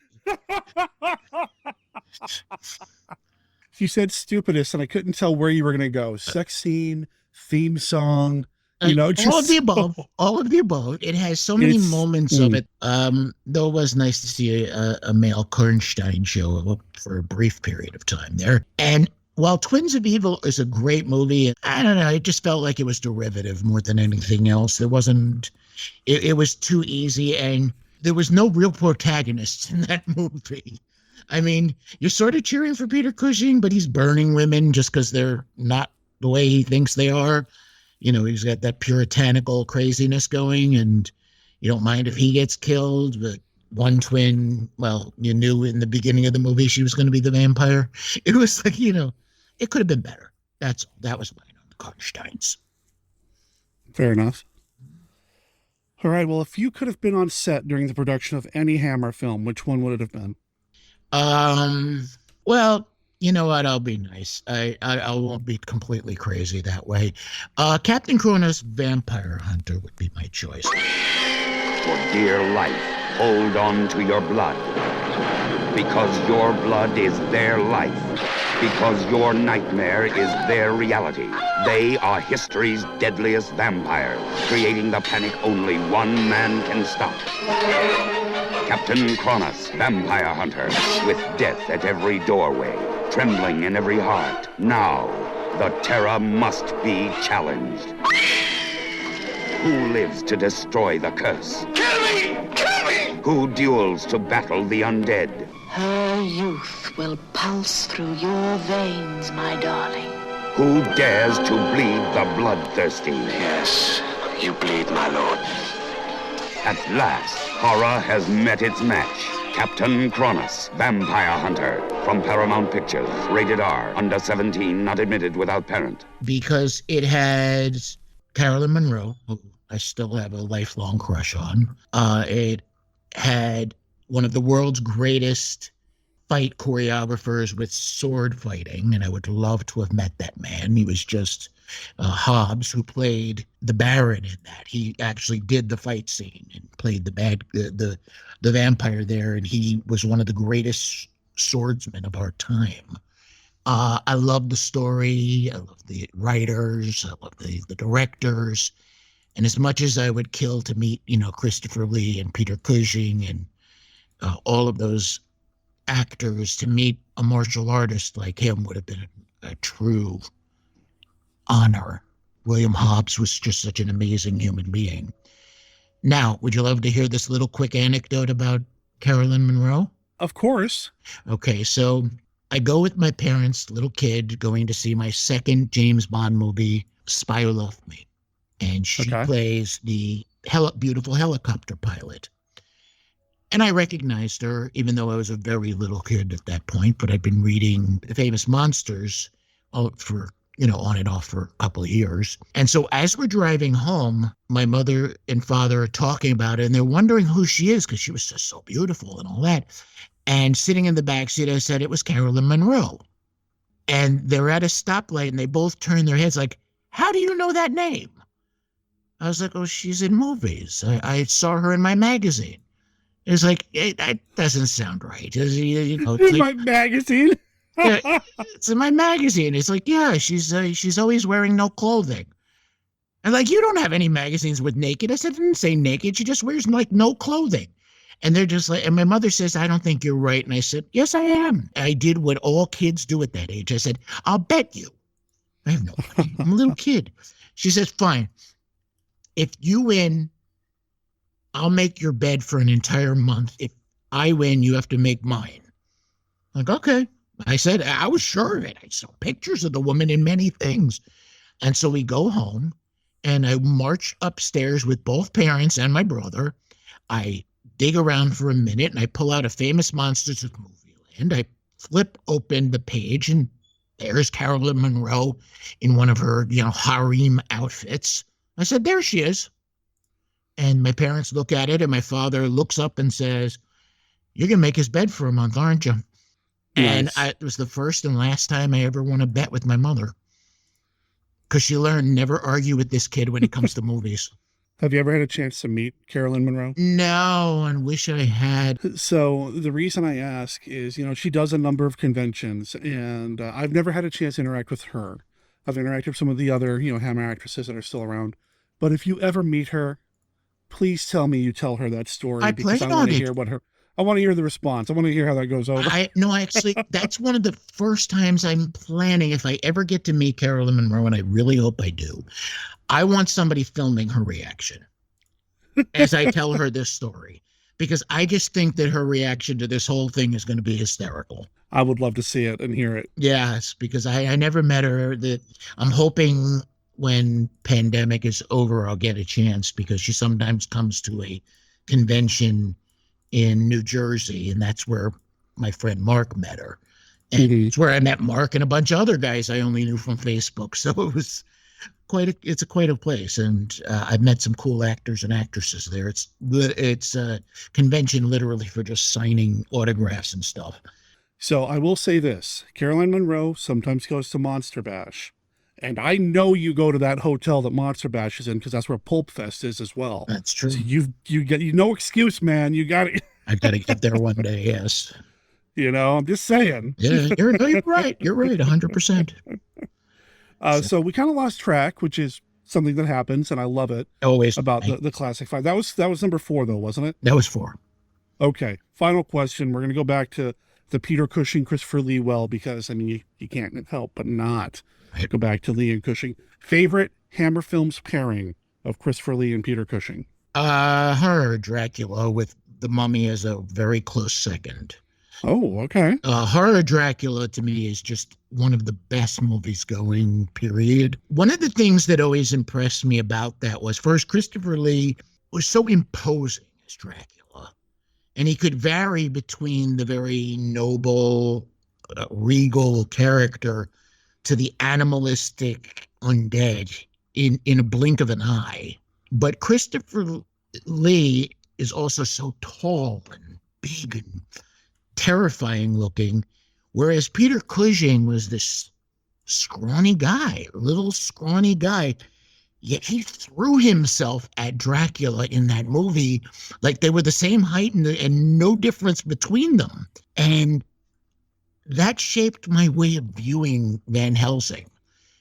You said stupidest, and I couldn't tell where you were going to go. Sex scene, theme song, you know, all of the above. All of the above. It has so many moments of it. Though it was nice to see a male Karnstein show up for a brief period of time there. And while Twins of Evil is a great movie, I don't know, it just felt like it was derivative more than anything else. There wasn't, it was too easy, and there was no real protagonists in that movie. I mean, you're sort of cheering for Peter Cushing, but he's burning women just because they're not the way he thinks they are. You know, he's got that puritanical craziness going, and you don't mind if he gets killed, but one twin, well, you knew in the beginning of the movie she was going to be the vampire. It was like, you know, it could have been better. That was mine on the Karnsteins. Fair enough. All right, well, if you could have been on set during the production of any Hammer film, which one would it have been? Well, you know what? I'll be nice. I won't be completely crazy that way. Captain Kronos Vampire Hunter would be my choice. For dear life, hold on to your blood. Because your blood is their life. Because your nightmare is their reality. They are history's deadliest vampires, creating the panic only one man can stop. Captain Kronos, Vampire Hunter, with death at every doorway, trembling in every heart. Now, the terror must be challenged. Who lives to destroy the curse? Kill me! Kill me! Who duels to battle the undead? Her youth will pulse through your veins, my darling. Who dares to bleed the bloodthirsty? Yes, you bleed, my lord. At last, horror has met its match. Captain Kronos, Vampire Hunter, from Paramount Pictures, rated R, under 17, not admitted without parent. Because it had Carolyn Monroe, who I still have a lifelong crush on. It had one of the world's greatest fight choreographers with sword fighting, and I would love to have met that man. He was just Hobbs, who played the Baron in that. He actually did the fight scene and played the vampire there, and he was one of the greatest swordsmen of our time. I love the story. I love the writers. I love the directors. And as much as I would kill to meet, Christopher Lee and Peter Cushing and all of those actors, to meet a martial artist like him would have been a true honor. William Hobbs was just such an amazing human being. Now, would you love to hear this little quick anecdote about Carolyn Monroe? Of course. Okay, so I go with my parents, little kid, going to see my second James Bond movie, Spy Who Loved Me. And she plays the beautiful helicopter pilot. And I recognized her, even though I was a very little kid at that point, but I'd been reading Famous Monsters for, on and off for a couple of years. And so as we're driving home, my mother and father are talking about it, and they're wondering who she is because she was just so beautiful and all that. And sitting in the backseat, I said it was Carolyn Monroe. And they're at a stoplight, and they both turn their heads like, how do you know that name? I was like, oh, she's in movies. I saw her in my magazine. It's like, that doesn't sound right. It's like, my magazine? Yeah, it's in my magazine. It's like, yeah, she's always wearing no clothing. And like, you don't have any magazines with naked. I said, I didn't say naked. She just wears like no clothing. And they're just like, and my mother says, I don't think you're right. And I said, yes, I am. I did what all kids do at that age. I said, I'll bet you. I have no money. I'm a little kid. She says, fine. If you win, I'll make your bed for an entire month. If I win, you have to make mine. I'm like, okay. I said, I was sure of it. I saw pictures of the woman in many things. And so we go home, and I march upstairs with both parents and my brother. I dig around for a minute, and I pull out a Famous Monsters of Filmland. I flip open the page, and there's Carolyn Monroe in one of her, harem outfits. I said, there she is. And my parents look at it, and my father looks up and says, you're going to make his bed for a month, aren't you? Nice. And it was the first and last time I ever won a bet with my mother. Because she learned never argue with this kid when it comes to movies. Have you ever had a chance to meet Carolyn Monroe? No, and wish I had. So the reason I ask is, she does a number of conventions, and I've never had a chance to interact with her. I've interacted with some of the other, Hammer actresses that are still around. But if you ever meet her, please tell me you tell her that story. Because I want to hear I want to hear the response. I want to hear how that goes over. Actually, that's one of the first times I'm planning, if I ever get to meet Carolyn Monroe, and I really hope I do, I want somebody filming her reaction as I tell her this story. Because I just think that her reaction to this whole thing is going to be hysterical. I would love to see it and hear it. Yes, because I never met her. I'm hoping when pandemic is over, I'll get a chance, because she sometimes comes to a convention in New Jersey, and that's where my friend Mark met her. And it's where I met Mark and a bunch of other guys I only knew from Facebook. So it was it's quite a place. And I've met some cool actors and actresses there. It's a convention literally for just signing autographs and stuff. So I will say this, Caroline Munro sometimes goes to Monster Bash. And I know you go to that hotel that Monster Bash is in because that's where Pulp Fest is as well. That's true. So you get no excuse, man. You got it. I got to get there one day. Yes. I'm just saying. Yeah, you're right. You're right. 100%. So we kind of lost track, which is something that happens, and I love it. Always about the classic five. That was number 4, though, wasn't it? That was 4. Okay. Final question. We're going to go back to the Peter Cushing, Christopher Lee because you can't help but not go back to Lee and Cushing. Favorite Hammer Films pairing of Christopher Lee and Peter Cushing? Horror Dracula with The Mummy as a very close second. Oh, okay. Horror Dracula to me is just one of the best movies going, period. One of the things that always impressed me about that was, first, Christopher Lee was so imposing as Dracula. And he could vary between the very noble, regal character to the animalistic undead in a blink of an eye. But Christopher Lee is also so tall and big and terrifying looking, whereas Peter Cushing was this scrawny guy, little scrawny guy, yet he threw himself at Dracula in that movie like they were the same height and no difference between them. And that shaped my way of viewing Van Helsing,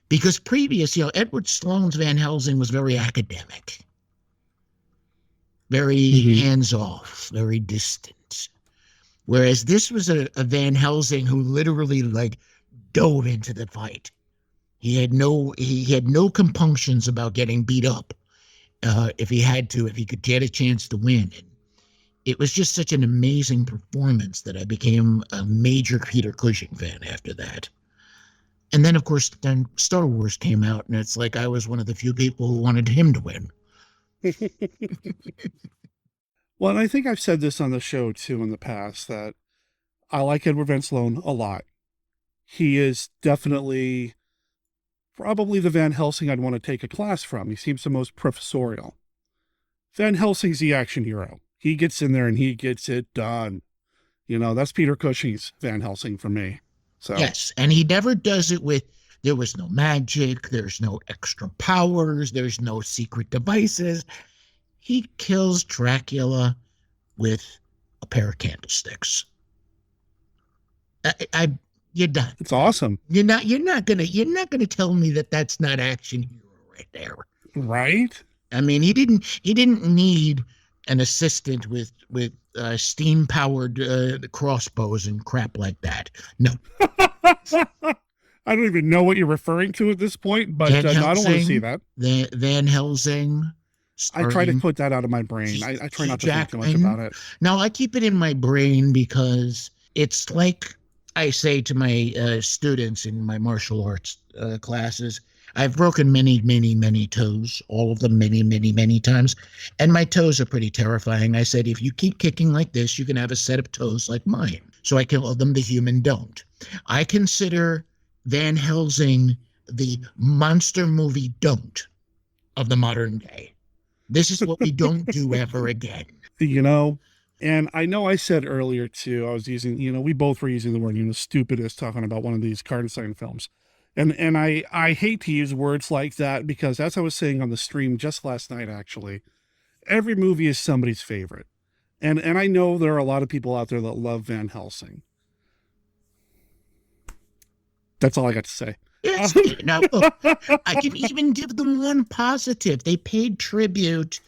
because previous, Edward Sloan's Van Helsing was very academic, very hands-off, very distant. Whereas this was a Van Helsing who literally dove into the fight. He had no compunctions about getting beat up if he could get a chance to win. And it was just such an amazing performance that I became a major Peter Cushing fan after that. And then, of course, then Star Wars came out, and it's like I was one of the few people who wanted him to win. Well, and I think I've said this on the show, too, in the past, that I like Edward Van Sloan a lot. He is definitely probably the Van Helsing I'd want to take a class from. He seems the most professorial. Van Helsing's the action hero. He gets in there and he gets it done. That's Peter Cushing's Van Helsing for me. So yes, and he never does it with, there was no magic, there's no extra powers, there's no secret devices. He kills Dracula with a pair of candlesticks. You're done. It's awesome. You're not gonna tell me that that's not action hero right there. Right? I mean, he didn't need an assistant with steam powered crossbows and crap like that. No. I don't even know what you're referring to at this point, but no, I don't want to see that. Van Helsing. I try to put that out of my brain. I try not to think too much about it. No, I keep it in my brain because it's like I say to my students in my martial arts classes, I've broken many, many, many toes, all of them many, many, many times. And my toes are pretty terrifying. I said, if you keep kicking like this, you can have a set of toes like mine. So I call them the human don't. I consider Van Helsing the monster movie don't of the modern day. This is what we don't do ever again. And I know I said earlier too, I was using, we both were using the word, stupidest, talking about one of these Karnstein films. And I hate to use words like that because, as I was saying on the stream just last night, actually, every movie is somebody's favorite. And I know there are a lot of people out there that love Van Helsing. That's all I got to say. Yes. Now, look, I can even give them one positive. They paid tribute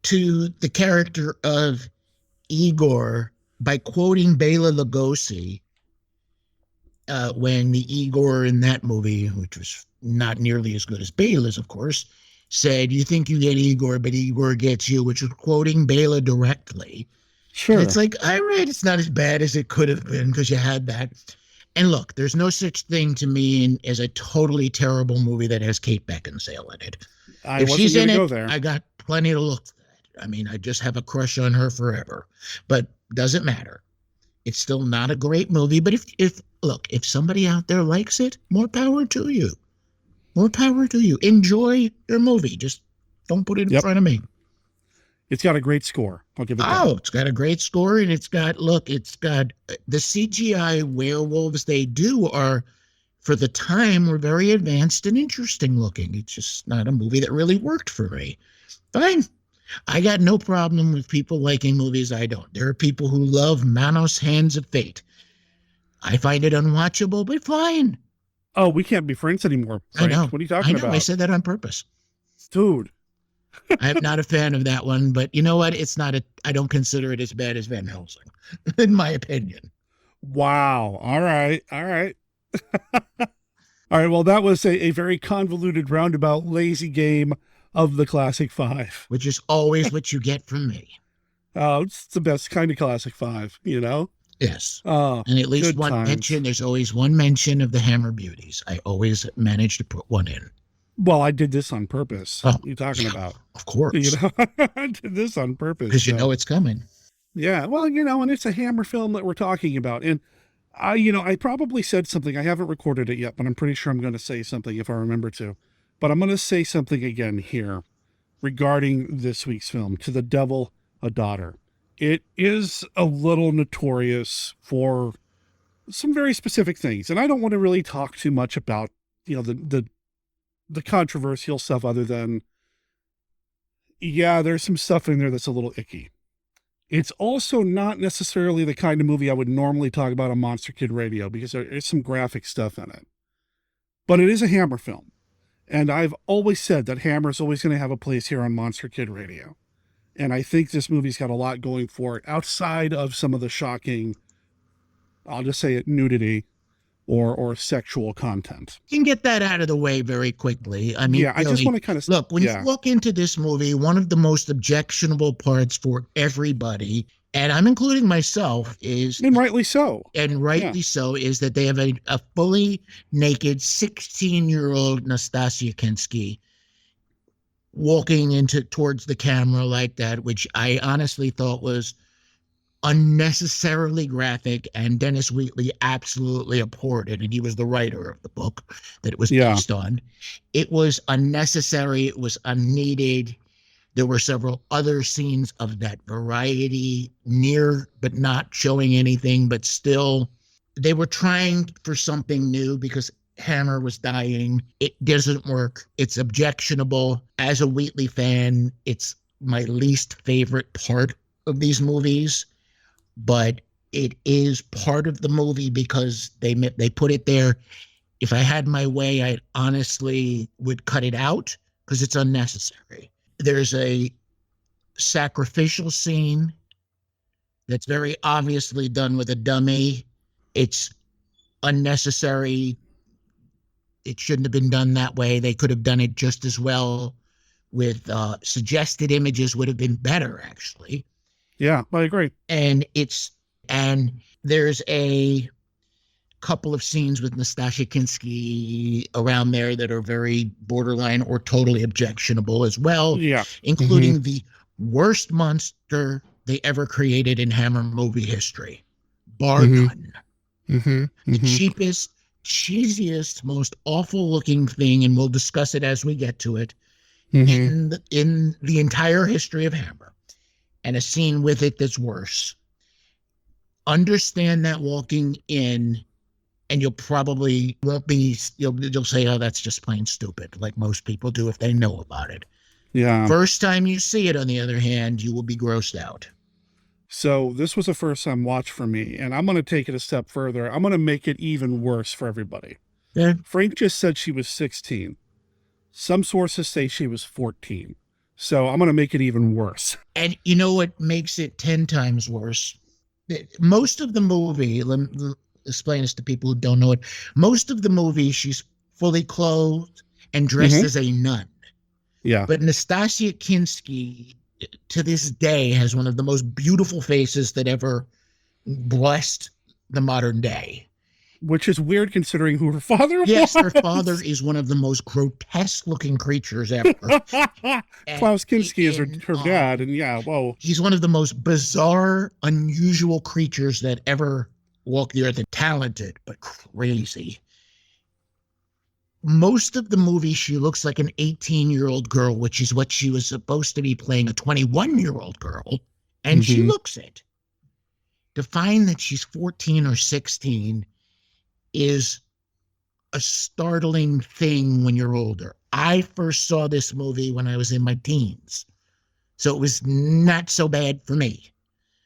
to the character of Igor by quoting Bela Lugosi when the Igor in that movie, which was not nearly as good as Bela's, of course, said, you think you get Igor, but Igor gets you, which was quoting Bela directly. Sure. And it's like, all right, it's not as bad as it could have been because you had that. And look, there's no such thing to me as a totally terrible movie that has Kate Beckinsale in it. If she's in it, I got plenty to look for that. I mean, I just have a crush on her forever. But doesn't matter. It's still not a great movie, but if somebody out there likes it, more power to you. More power to you. Enjoy your movie. Just don't put it in front of me. It's got a great score. I'll give it that. Oh, it's got a great score, and it's got the CGI werewolves they do are, for the time, were very advanced and interesting looking. It's just not a movie that really worked for me. Fine. I got no problem with people liking movies I don't. There are people who love Manos Hands of Fate. I find it unwatchable, but fine. Oh, we can't be friends anymore, Frank. I know. What are you talking about? I said that on purpose. Dude. I'm not a fan of that one, but you know what? I don't consider it as bad as Van Helsing, in my opinion. Wow. All right. All right. All right. Well, that was a very convoluted, roundabout, lazy game of the Classic Five. Which is always what you get from me. Oh, it's the best kind of Classic Five, you know? Yes. Oh, and at least one mention. There's always one mention of the Hammer Beauties. I always manage to put one in. Well, I did this on purpose. Oh, what are you talking about? Of course. You know, I did this on purpose. Because you know it's coming. Yeah. Well, you know, and it's a Hammer film that we're talking about. And I probably said something. I haven't recorded it yet, but I'm pretty sure I'm going to say something if I remember to. But I'm going to say something again here regarding this week's film, To the Devil, a Daughter. It is a little notorious for some very specific things. And I don't want to really talk too much about, the controversial stuff other than, there's some stuff in there that's a little icky. It's also not necessarily the kind of movie I would normally talk about on Monster Kid Radio because there is some graphic stuff in it. But it is a Hammer film. And I've always said that Hammer is always going to have a place here on Monster Kid Radio. And I think this movie's got a lot going for it outside of some of the shocking, I'll just say it, nudity or sexual content. You can get that out of the way very quickly. I mean, I just want to kind of look, when you look into this movie, one of the most objectionable parts for everybody, and I'm including myself, is, and rightly so, is that they have a fully naked 16-year-old Nastasia Kinski walking towards the camera like that, which I honestly thought was unnecessarily graphic, and Dennis Wheatley absolutely abhorred it, and he was the writer of the book that it was based on. It was unnecessary. It was unneeded. There were several other scenes of that variety, near but not showing anything, but still they were trying for something new because Hammer was dying. It doesn't work. It's objectionable. As a Wheatley fan, it's my least favorite part of these movies, but it is part of the movie because they put it there. If I had my way, I honestly would cut it out because it's unnecessary. There's a sacrificial scene that's very obviously done with a dummy. It's unnecessary. It shouldn't have been done that way. They could have done it just as well with suggested images would have been better, actually. Yeah, I agree. And there's a couple of scenes with Nastasia Kinski around there that are very borderline or totally objectionable as well. Yeah. Including the worst monster they ever created in Hammer movie history. Bar none. The cheapest, cheesiest, most awful looking thing, and we'll discuss it as we get to it, in the entire history of Hammer. And a scene with it that's worse. Understand that walking in, and you'll probably you'll say, oh, that's just plain stupid, like most people do if they know about it. Yeah. First time you see it, on the other hand, you will be grossed out. So this was a first time watch for me, and I'm going to take it a step further. I'm going to make it even worse for everybody. Yeah. Frank just said she was 16. Some sources say she was 14. So I'm going to make it even worse. And you know what makes it 10 times worse? Most of the movie, let me explain this to people who don't know it. Most of the movie, she's fully clothed and dressed as a nun. Yeah. But Nastasia Kinski, to this day, has one of the most beautiful faces that ever blessed the modern day. Which is weird considering who her father was. Yes, her father is one of the most grotesque-looking creatures ever. Klaus Kinski is her dad, and yeah, whoa. He's one of the most bizarre, unusual creatures that ever walked the earth, and talented, but crazy. Most of the movie, she looks like an 18-year-old girl, which is what she was supposed to be playing, a 21-year-old girl, and she looks it. To find that she's 14 or 16 is a startling thing when you're older. I first saw this movie when I was in my teens, so it was not so bad for me.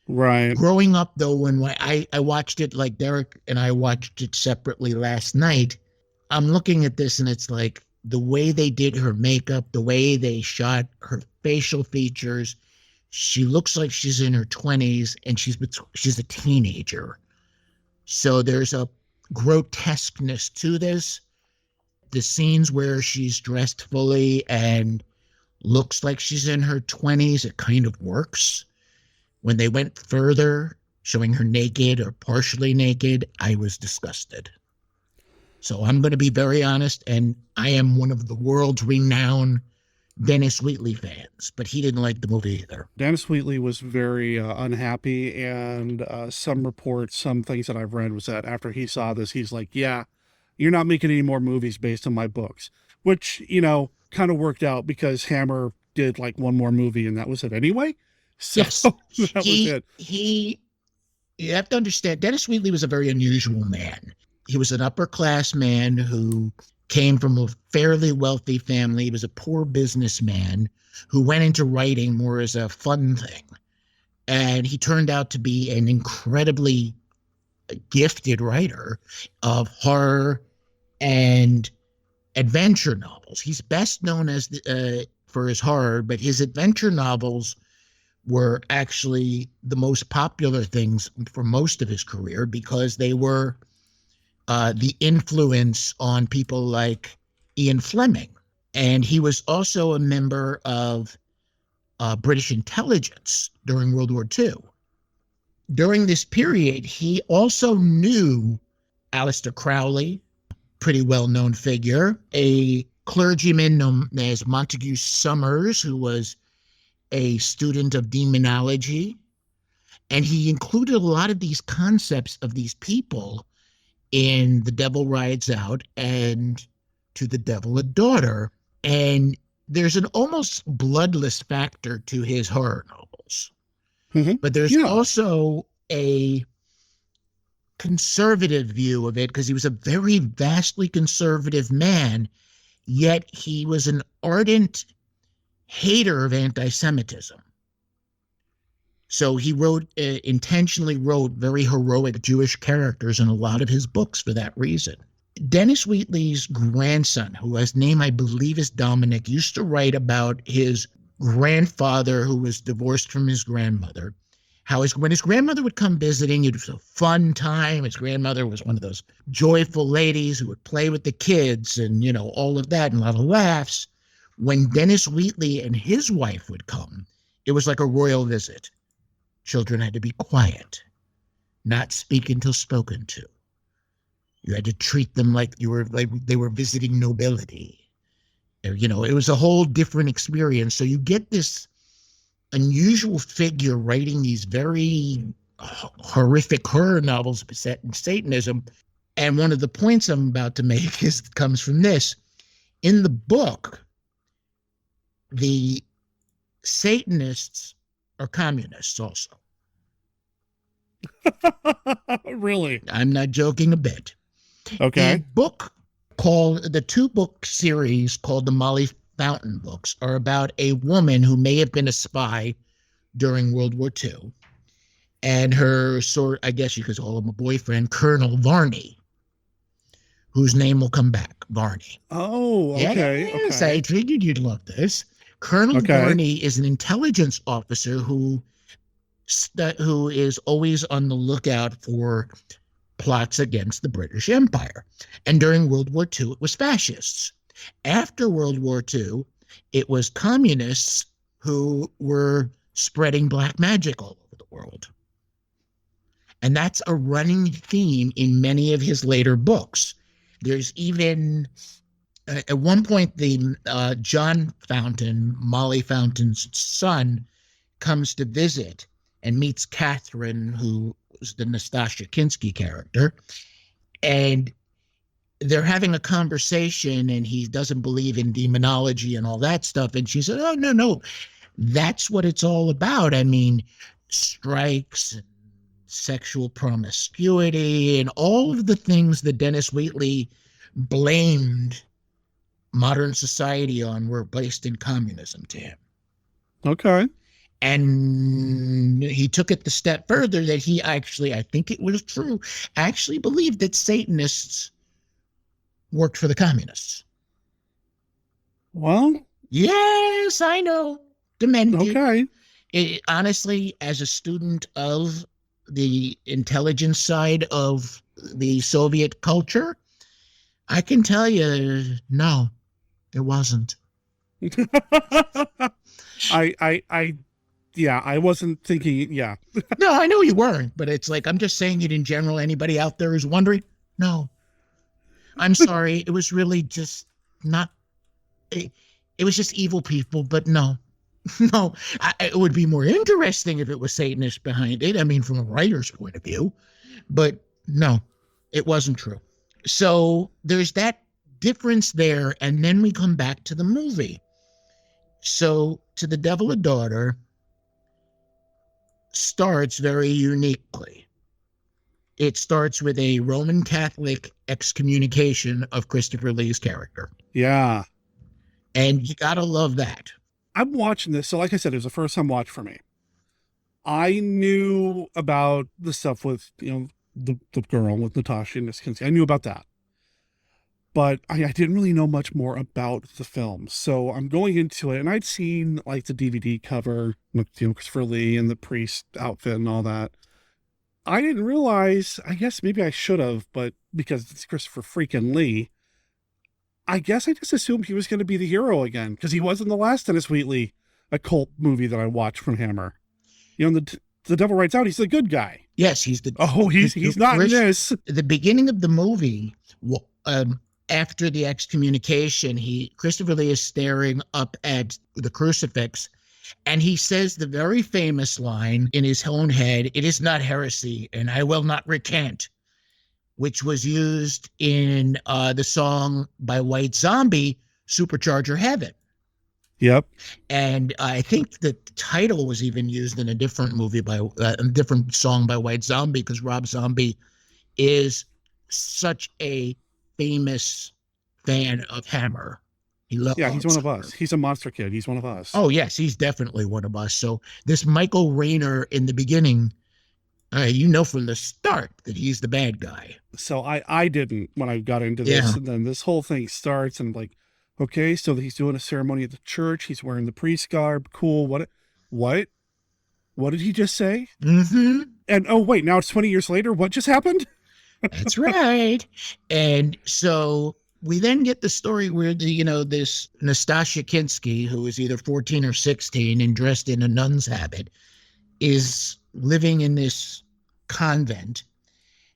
Right. Growing up, though, when I watched it, like Derek and I watched it separately last night, I'm looking at this and it's like the way they did her makeup, the way they shot her facial features. She looks like she's in her 20s and she's a teenager. So there's a grotesqueness to this. The scenes where she's dressed fully and looks like she's in her 20s, it kind of works. When they went further, showing her naked or partially naked, I was disgusted. So I'm going to be very honest, and I am one of the world's renowned Dennis Wheatley fans, but he didn't like the movie either. Dennis Wheatley was very unhappy, and some reports, some things that I've read was that after he saw this, he's like, yeah, you're not making any more movies based on my books, which, kind of worked out because Hammer did like one more movie and that was it anyway. So yes, that was it. You have to understand, Dennis Wheatley was a very unusual man. He was an upper class man who came from a fairly wealthy family. He was a poor businessman who went into writing more as a fun thing. And he turned out to be an incredibly gifted writer of horror and adventure novels. He's best known as for his horror, but his adventure novels were actually the most popular things for most of his career because they were the influence on people like Ian Fleming. And he was also a member of British intelligence during World War II. During this period, he also knew Aleister Crowley, pretty well-known figure, a clergyman known as Montague Summers, who was a student of demonology. And he included a lot of these concepts of these people in The Devil Rides Out and To the Devil a Daughter. And there's an almost bloodless factor to his horror novels. But there's also a conservative view of it because he was a very vastly conservative man, yet he was an ardent hater of anti-Semitism. So he intentionally wrote very heroic Jewish characters in a lot of his books for that reason. Dennis Wheatley's grandson, who his name I believe is Dominic, used to write about his grandfather who was divorced from his grandmother. When his grandmother would come visiting, it was a fun time. His grandmother was one of those joyful ladies who would play with the kids and, all of that and a lot of laughs. When Dennis Wheatley and his wife would come, it was like a royal visit. Children had to be quiet, not speak until spoken to. You had to treat them like they were visiting nobility. It was a whole different experience. So you get this unusual figure writing these very horrific horror novels set in Satanism. And one of the points I'm about to make comes from this. In the book, the Satanists are communists also. Really? I'm not joking a bit. Okay. The two-book series called the Molly Fountain books are about a woman who may have been a spy during World War II. And her I guess you could call him a boyfriend, Colonel Varney, whose name will come back, Varney. Oh, okay. Yes, I figured you'd love this. Colonel Varney is an intelligence officer who is always on the lookout for plots against the British Empire. And during World War II, it was fascists. After World War II, it was communists who were spreading black magic all over the world. And that's a running theme in many of his later books. There's even, at one point, the John Fountain, Molly Fountain's son, comes to visit and meets Catherine, who was the Nastasha Kinski character. And they're having a conversation, and he doesn't believe in demonology and all that stuff. And she said, oh, no, that's what it's all about. I mean, strikes, sexual promiscuity, and all of the things that Dennis Wheatley blamed modern society on were based in communism to him. Okay. And he took it the step further that he actually, I think it was true, actually believed that Satanists worked for the communists. Well, yes, I know. Demented. Okay. Honestly, as a student of the intelligence side of the Soviet culture, I can tell you, no, it wasn't. I wasn't thinking, yeah. No, I know you weren't, but it's like, I'm just saying it in general. Anybody out there who's wondering, no. I'm sorry. It was really just not, it was just evil people, but no. No, it would be more interesting if it was Satanists behind it. I mean, from a writer's point of view, but no, it wasn't true. So there's that difference there. And then we come back to the movie. So To the Devil a Daughter starts very uniquely. It starts with a Roman Catholic excommunication of Christopher Lee's character. Yeah. And you gotta love that. I'm watching this. So like I said, it was a first time watch for me. I knew about the stuff with, the girl with Natasha and Kinski. I knew about that. But I didn't really know much more about the film. So I'm going into it, and I'd seen like the DVD cover with, Christopher Lee and the priest outfit and all that. I didn't realize, I guess maybe I should have, but because it's Christopher freaking Lee, I guess I just assumed he was going to be the hero again, because he was in the last Dennis Wheatley occult movie that I watched from Hammer. The Devil Rides Out, he's the good guy. Yes, he's the... Oh, he's not in this. The beginning of the movie, after the excommunication, Christopher Lee is staring up at the crucifix, and he says the very famous line in his own head, "It is not heresy, and I will not recant," which was used in the song by White Zombie, Supercharger Heaven. Yep. And I think the title was even used in a different movie a different song by White Zombie, because Rob Zombie is such a famous fan of Hammer. He loves. Yeah, he's one of us. He's a monster kid. He's one of us. Oh yes, he's definitely one of us. So this Michael Rayner in the beginning, from the start that he's the bad guy. So I didn't when I got into this, Yeah. And then this whole thing starts, and I'm like, okay, so he's doing a ceremony at the church. He's wearing the priest garb. Cool. What did he just say? Mm-hmm. And oh wait, now it's 20 years later. What just happened? That's right. And so we then get the story where this Nastasha Kinski, who is either 14 or 16 and dressed in a nun's habit, is living in this convent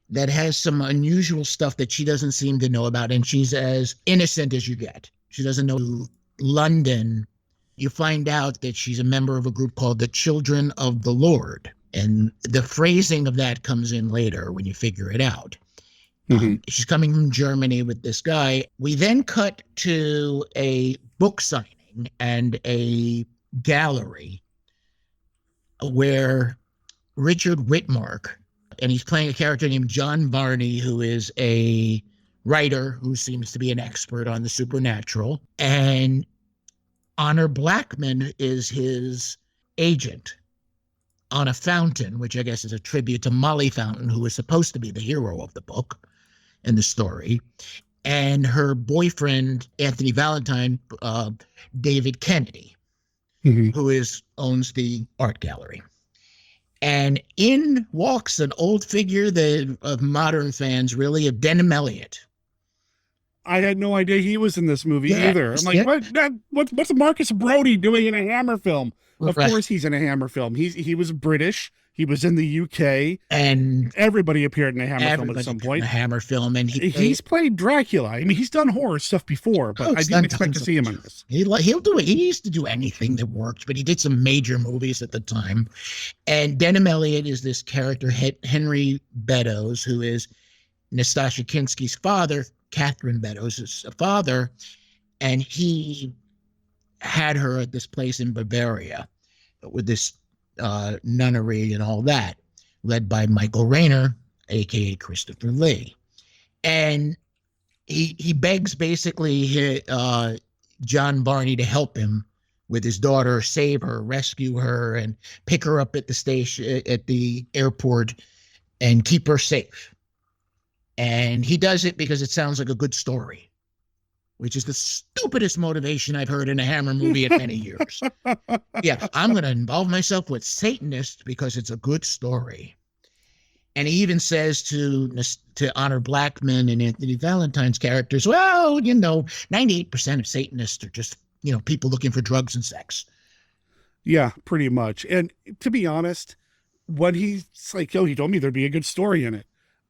that has some unusual stuff that she doesn't seem to know about. And she's as innocent as you get. She doesn't know London. You find out that she's a member of a group called the Children of the Lord. And the phrasing of that comes in later when you figure it out. Mm-hmm. She's coming from Germany with this guy. We then cut to a book signing and a gallery where Richard Whitmark, and he's playing a character named John Varney, who is a writer who seems to be an expert on the supernatural. And Honor Blackman is his agent. On a Fountain, which I guess is a tribute to Molly Fountain, who was supposed to be the hero of the book and the story, and her boyfriend, Anthony Valentine, David Kennedy, who owns the art gallery. And in walks an old figure of modern fans, really, of Denham Elliott. I had no idea he was in this movie Yeah. either. I'm like, what's Marcus Brody doing in a Hammer film? Of Right. course he's in a Hammer film. He was British. He was in the UK, and everybody appeared in a Hammer film at some point. A Hammer film, and he's played Dracula. I mean, he's done horror stuff before, but I didn't expect to see him in this. He'll do it. He used to do anything that worked, but he did some major movies at the time. And Denham Elliott is this character, Henry Beddoes, who is Nastassja Kinski's father. Catherine Beddoes' father, and he had her at this place in Bavaria with this nunnery and all that, led by Michael Rayner, aka Christopher Lee. And he begs basically John Barney to help him with his daughter, save her, rescue her, and pick her up at the station, at the airport, and keep her safe. And he does it because it sounds like a good story, which is the stupidest motivation I've heard in a Hammer movie in many years. Yeah, I'm going to involve myself with Satanists because it's a good story. And he even says to Honor Blackman and Anthony Valentine's characters, well, 98% of Satanists are just, people looking for drugs and sex. Yeah, pretty much. And to be honest, when he's like, he told me there'd be a good story in it,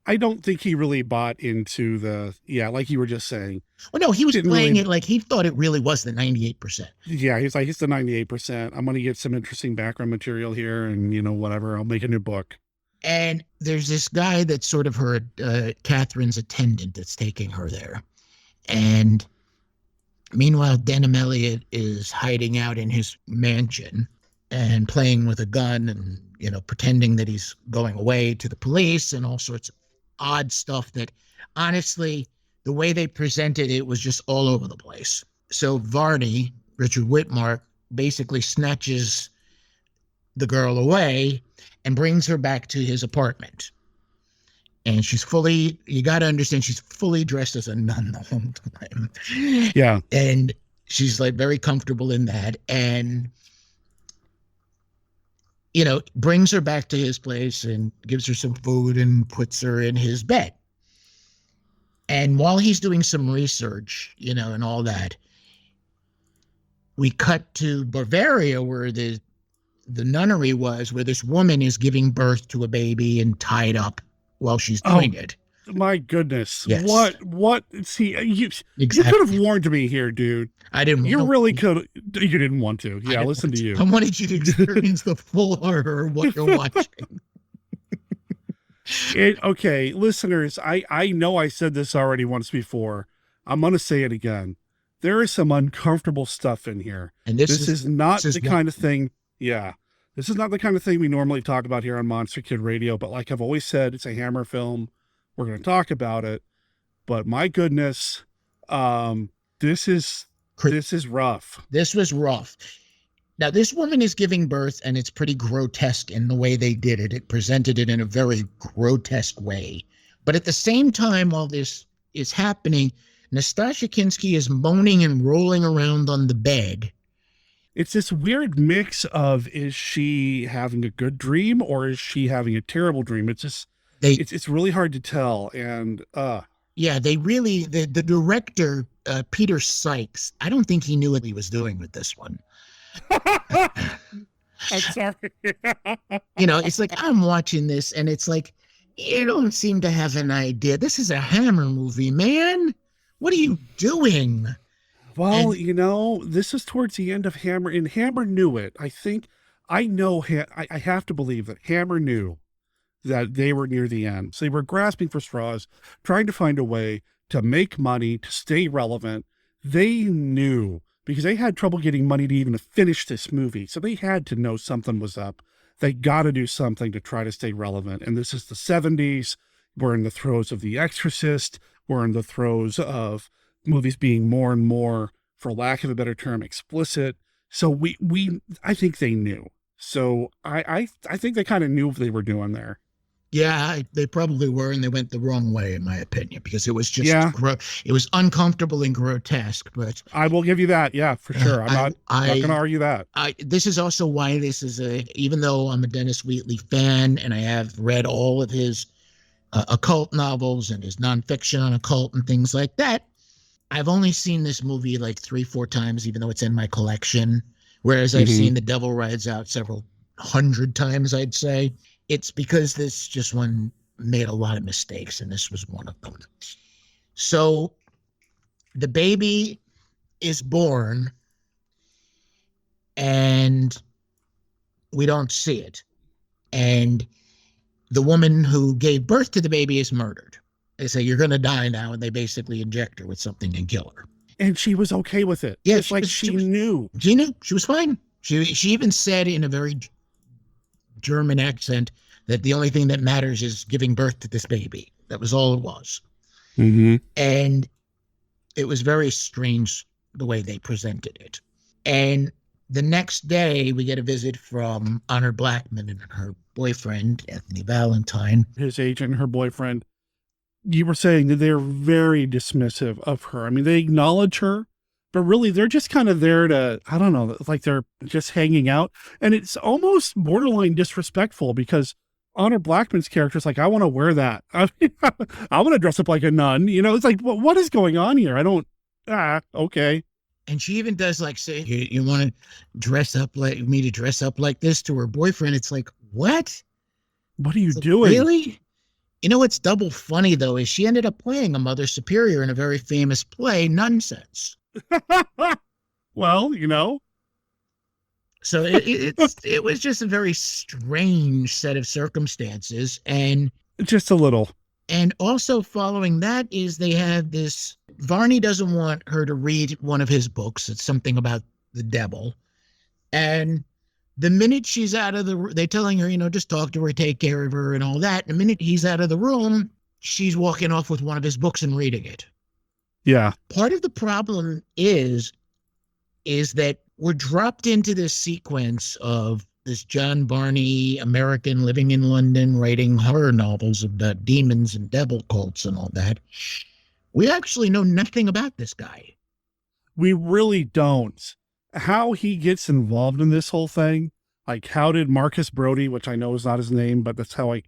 I don't think he really bought into like you were just saying. Well, no, he was playing it like he thought it really was the 98%. Yeah, he's like, it's the 98%. I'm going to get some interesting background material here and, whatever. I'll make a new book. And there's this guy that's sort of her, Catherine's attendant that's taking her there. And meanwhile, Denham Elliott is hiding out in his mansion and playing with a gun and, pretending that he's going away to the police and all sorts of odd stuff that, honestly, the way they presented it was just all over the place. So Varney, Richard Whitmark, basically snatches the girl away and brings her back to his apartment. And you got to understand, she's fully dressed as a nun the whole time. Yeah. And she's like very comfortable in that. And brings her back to his place and gives her some food and puts her in his bed. And while he's doing some research, and all that, we cut to Bavaria where the nunnery was, where this woman is giving birth to a baby and tied up while she's doing it. My goodness. Yes. What? See, you Exactly. could have warned me here, dude. I didn't. You really could. You didn't want to. Yeah, listen to you. I wanted you to experience the full horror of what you're watching. Okay, listeners, I know I said this already once before. I'm going to say it again. There is some uncomfortable stuff in here. And this is not the kind of thing. Yeah. This is not the kind of thing we normally talk about here on Monster Kid Radio, but like I've always said, it's a Hammer film. We're going to talk about it, but my goodness, this is rough. This was rough. Now, this woman is giving birth, and it's pretty grotesque in the way they did it. It presented it in a very grotesque way. But at the same time, while this is happening, Nastassja Kinski is moaning and rolling around on the bed. It's this weird mix of, is she having a good dream or is she having a terrible dream? It's just, it's really hard to tell. And, yeah, they really, the director, Peter Sykes, I don't think he knew what he was doing with this one. I'm sorry. It's like, I'm watching this and it's like, you don't seem to have an idea. This is a Hammer movie, man. What are you doing? Well, this is towards the end of Hammer, and Hammer knew it. I have to believe that Hammer knew that they were near the end. So they were grasping for straws, trying to find a way to make money, to stay relevant. They knew, because they had trouble getting money to even finish this movie. So they had to know something was up. They got to do something to try to stay relevant. And this is the 70s. We're in the throes of The Exorcist. We're in the throes of movies being more and more, for lack of a better term, explicit. So I think they knew. So I think they kind of knew what they were doing there. Yeah, they probably were, and they went the wrong way, in my opinion, because it was just, it was uncomfortable and grotesque. But I will give you that, yeah, for sure. I'm not going to argue that. This is also why this is even though I'm a Dennis Wheatley fan, and I have read all of his occult novels and his nonfiction on occult and things like that, I've only seen this movie like 3-4 times, even though it's in my collection. Whereas I've seen The Devil Rides Out several hundred times, I'd say. It's because this just one made a lot of mistakes, and this was one of them. So the baby is born, and we don't see it. And the woman who gave birth to the baby is murdered. They say, you're going to die now, and they basically inject her with something and kill her. And she was okay with it. Yeah, it's like she knew. She knew. She was fine. She even said in a very German accent that the only thing that matters is giving birth to this baby. That was all it was. Mm-hmm. And it was very strange the way they presented it. And the next day, we get a visit from Honor Blackman and her boyfriend, Anthony Valentine. His agent and her boyfriend. You were saying that they're very dismissive of her. I mean, they acknowledge her, but really they're just kind of there to, I don't know, like they're just hanging out. And it's almost borderline disrespectful because Honor Blackman's character is like, I want to wear that. I want to dress up like a nun. You know, it's like, what is going on here? Okay. And she even does like say, you want to dress up like me to dress up like this to her boyfriend. It's like, what? What are you doing? Really? You know what's double funny, though, is she ended up playing a Mother Superior in a very famous play, Nonsense. Well, you know. So it was just a very strange set of circumstances. And just a little. And also following that is they have this, Varney doesn't want her to read one of his books. It's something about the devil. And the minute she's out of they're telling her, just talk to her, take care of her and all that. The minute he's out of the room, she's walking off with one of his books and reading it. Yeah. Part of the problem is that we're dropped into this sequence of this John Barney American living in London, writing horror novels about demons and devil cults and all that. We actually know nothing about this guy. We really don't. How he gets involved in this whole thing, like how did Marcus Brody, which I know is not his name, but that's how I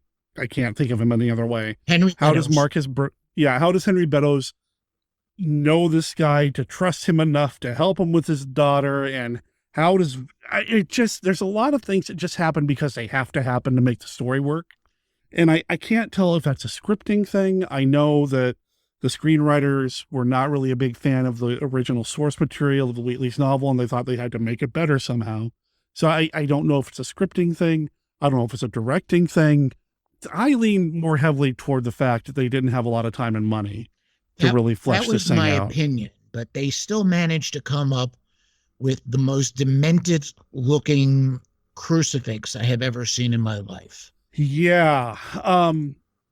can't think of him any other way. How does Henry Beddoes know this guy to trust him enough to help him with his daughter? And how does there's a lot of things that just happen because they have to happen to make the story work. And I can't tell if that's a scripting thing. I know that the screenwriters were not really a big fan of the original source material of the Wheatley's novel, and they thought they had to make it better somehow. So I don't know if it's a scripting thing. I don't know if it's a directing thing. I lean more heavily toward the fact that they didn't have a lot of time and money to really flesh this thing out. That was my opinion, but they still managed to come up with the most demented-looking crucifix I have ever seen in my life. Yeah.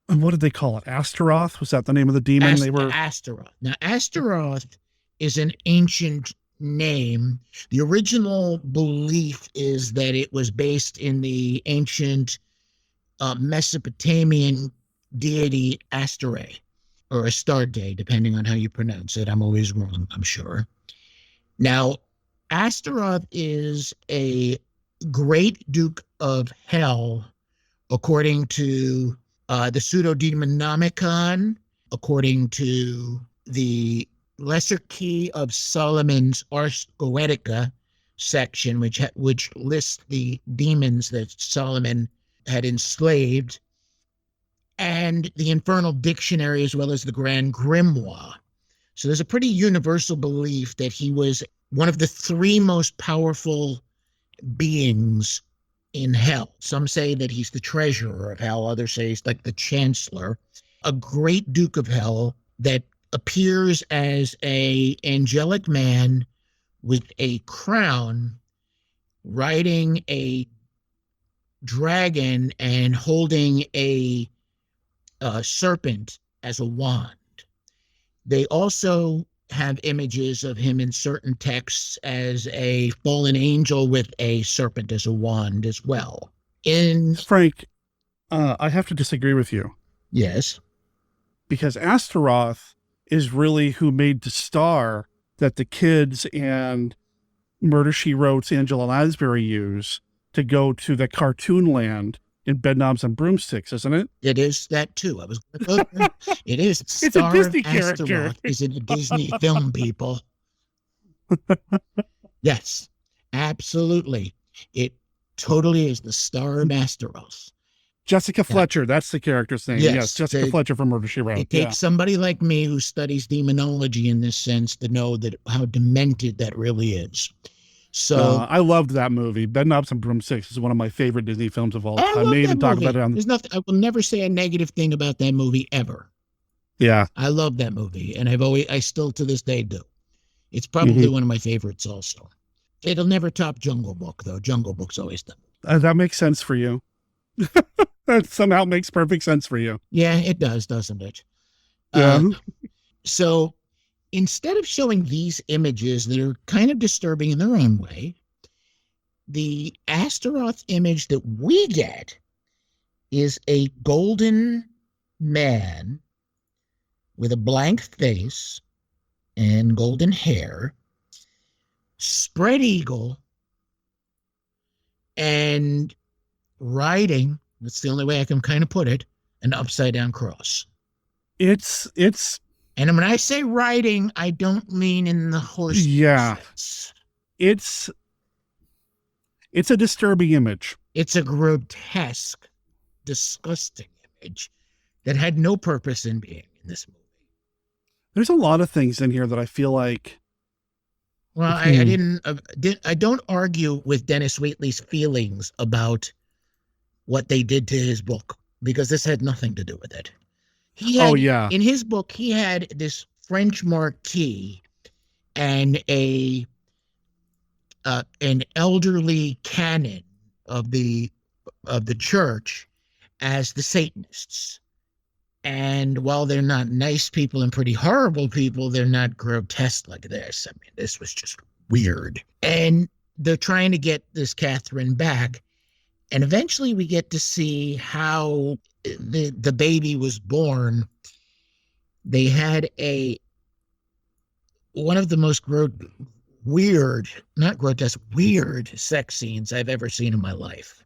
What did they call it? Astaroth? Was that the name of the demon? Astaroth. Now, Astaroth is an ancient name. The original belief is that it was based in the ancient Mesopotamian deity Astarte, or Astarte, depending on how you pronounce it. I'm always wrong, I'm sure. Now, Astaroth is a great duke of hell, according to the Pseudo-Demonomicon, according to the Lesser Key of Solomon's Ars Goetica section, which lists the demons that Solomon had enslaved, and the Infernal Dictionary, as well as the Grand Grimoire. So there's a pretty universal belief that he was one of the three most powerful beings in hell. Some say that he's the treasurer of hell. Others say he's like the chancellor, a great duke of hell that appears as a angelic man with a crown, riding a dragon and holding a serpent as a wand. They also have images of him in certain texts as a fallen angel with a serpent as a wand as well. Frank, I have to disagree with you. Yes. Because Astaroth is really who made the star that the kids and Murder, She Wrote's Angela Lansbury use to go to the cartoon land in Bedknobs and Broomsticks, isn't it? It is that too. It is. It's a Disney character. Astaroth is in a Disney film, people. Yes, absolutely. It totally is the star of Astaroth. Jessica Fletcher, that's the character's name. Yes, Jessica Fletcher from Murder, She Wrote. It takes somebody like me who studies demonology in this sense to know that how demented that really is. So I loved that movie. Bed Knobs and Broomsticks is one of my favorite Disney films of all I time. love May even that talk movie. about it on. There's nothing. I will never say a negative thing about that movie ever. Yeah, I love that movie, and I still to this day do. It's probably one of my favorites. Also, it'll never top Jungle Book though. Jungle Book's always done. That makes sense for you. That somehow makes perfect sense for you. Yeah, it does, doesn't it? Yeah. So instead of showing these images that are kind of disturbing in their own way, the Astaroth image that we get is a golden man with a blank face and golden hair, spread eagle, and riding, that's the only way I can kind of put it, an upside down cross. It's and when I say riding, I don't mean in the horse sense. It's a disturbing image. It's a grotesque, disgusting image that had no purpose in being in this movie. There's a lot of things in here that I feel like. Well, I don't argue with Dennis Wheatley's feelings about what they did to his book, because this had nothing to do with it. In his book, he had this French marquis and an elderly canon of the church as the Satanists. And while they're not nice people and pretty horrible people, they're not grotesque like this. I mean, this was just weird. And they're trying to get this Catherine back. And eventually we get to see how the baby was born. They had one of the most weird sex scenes I've ever seen in my life.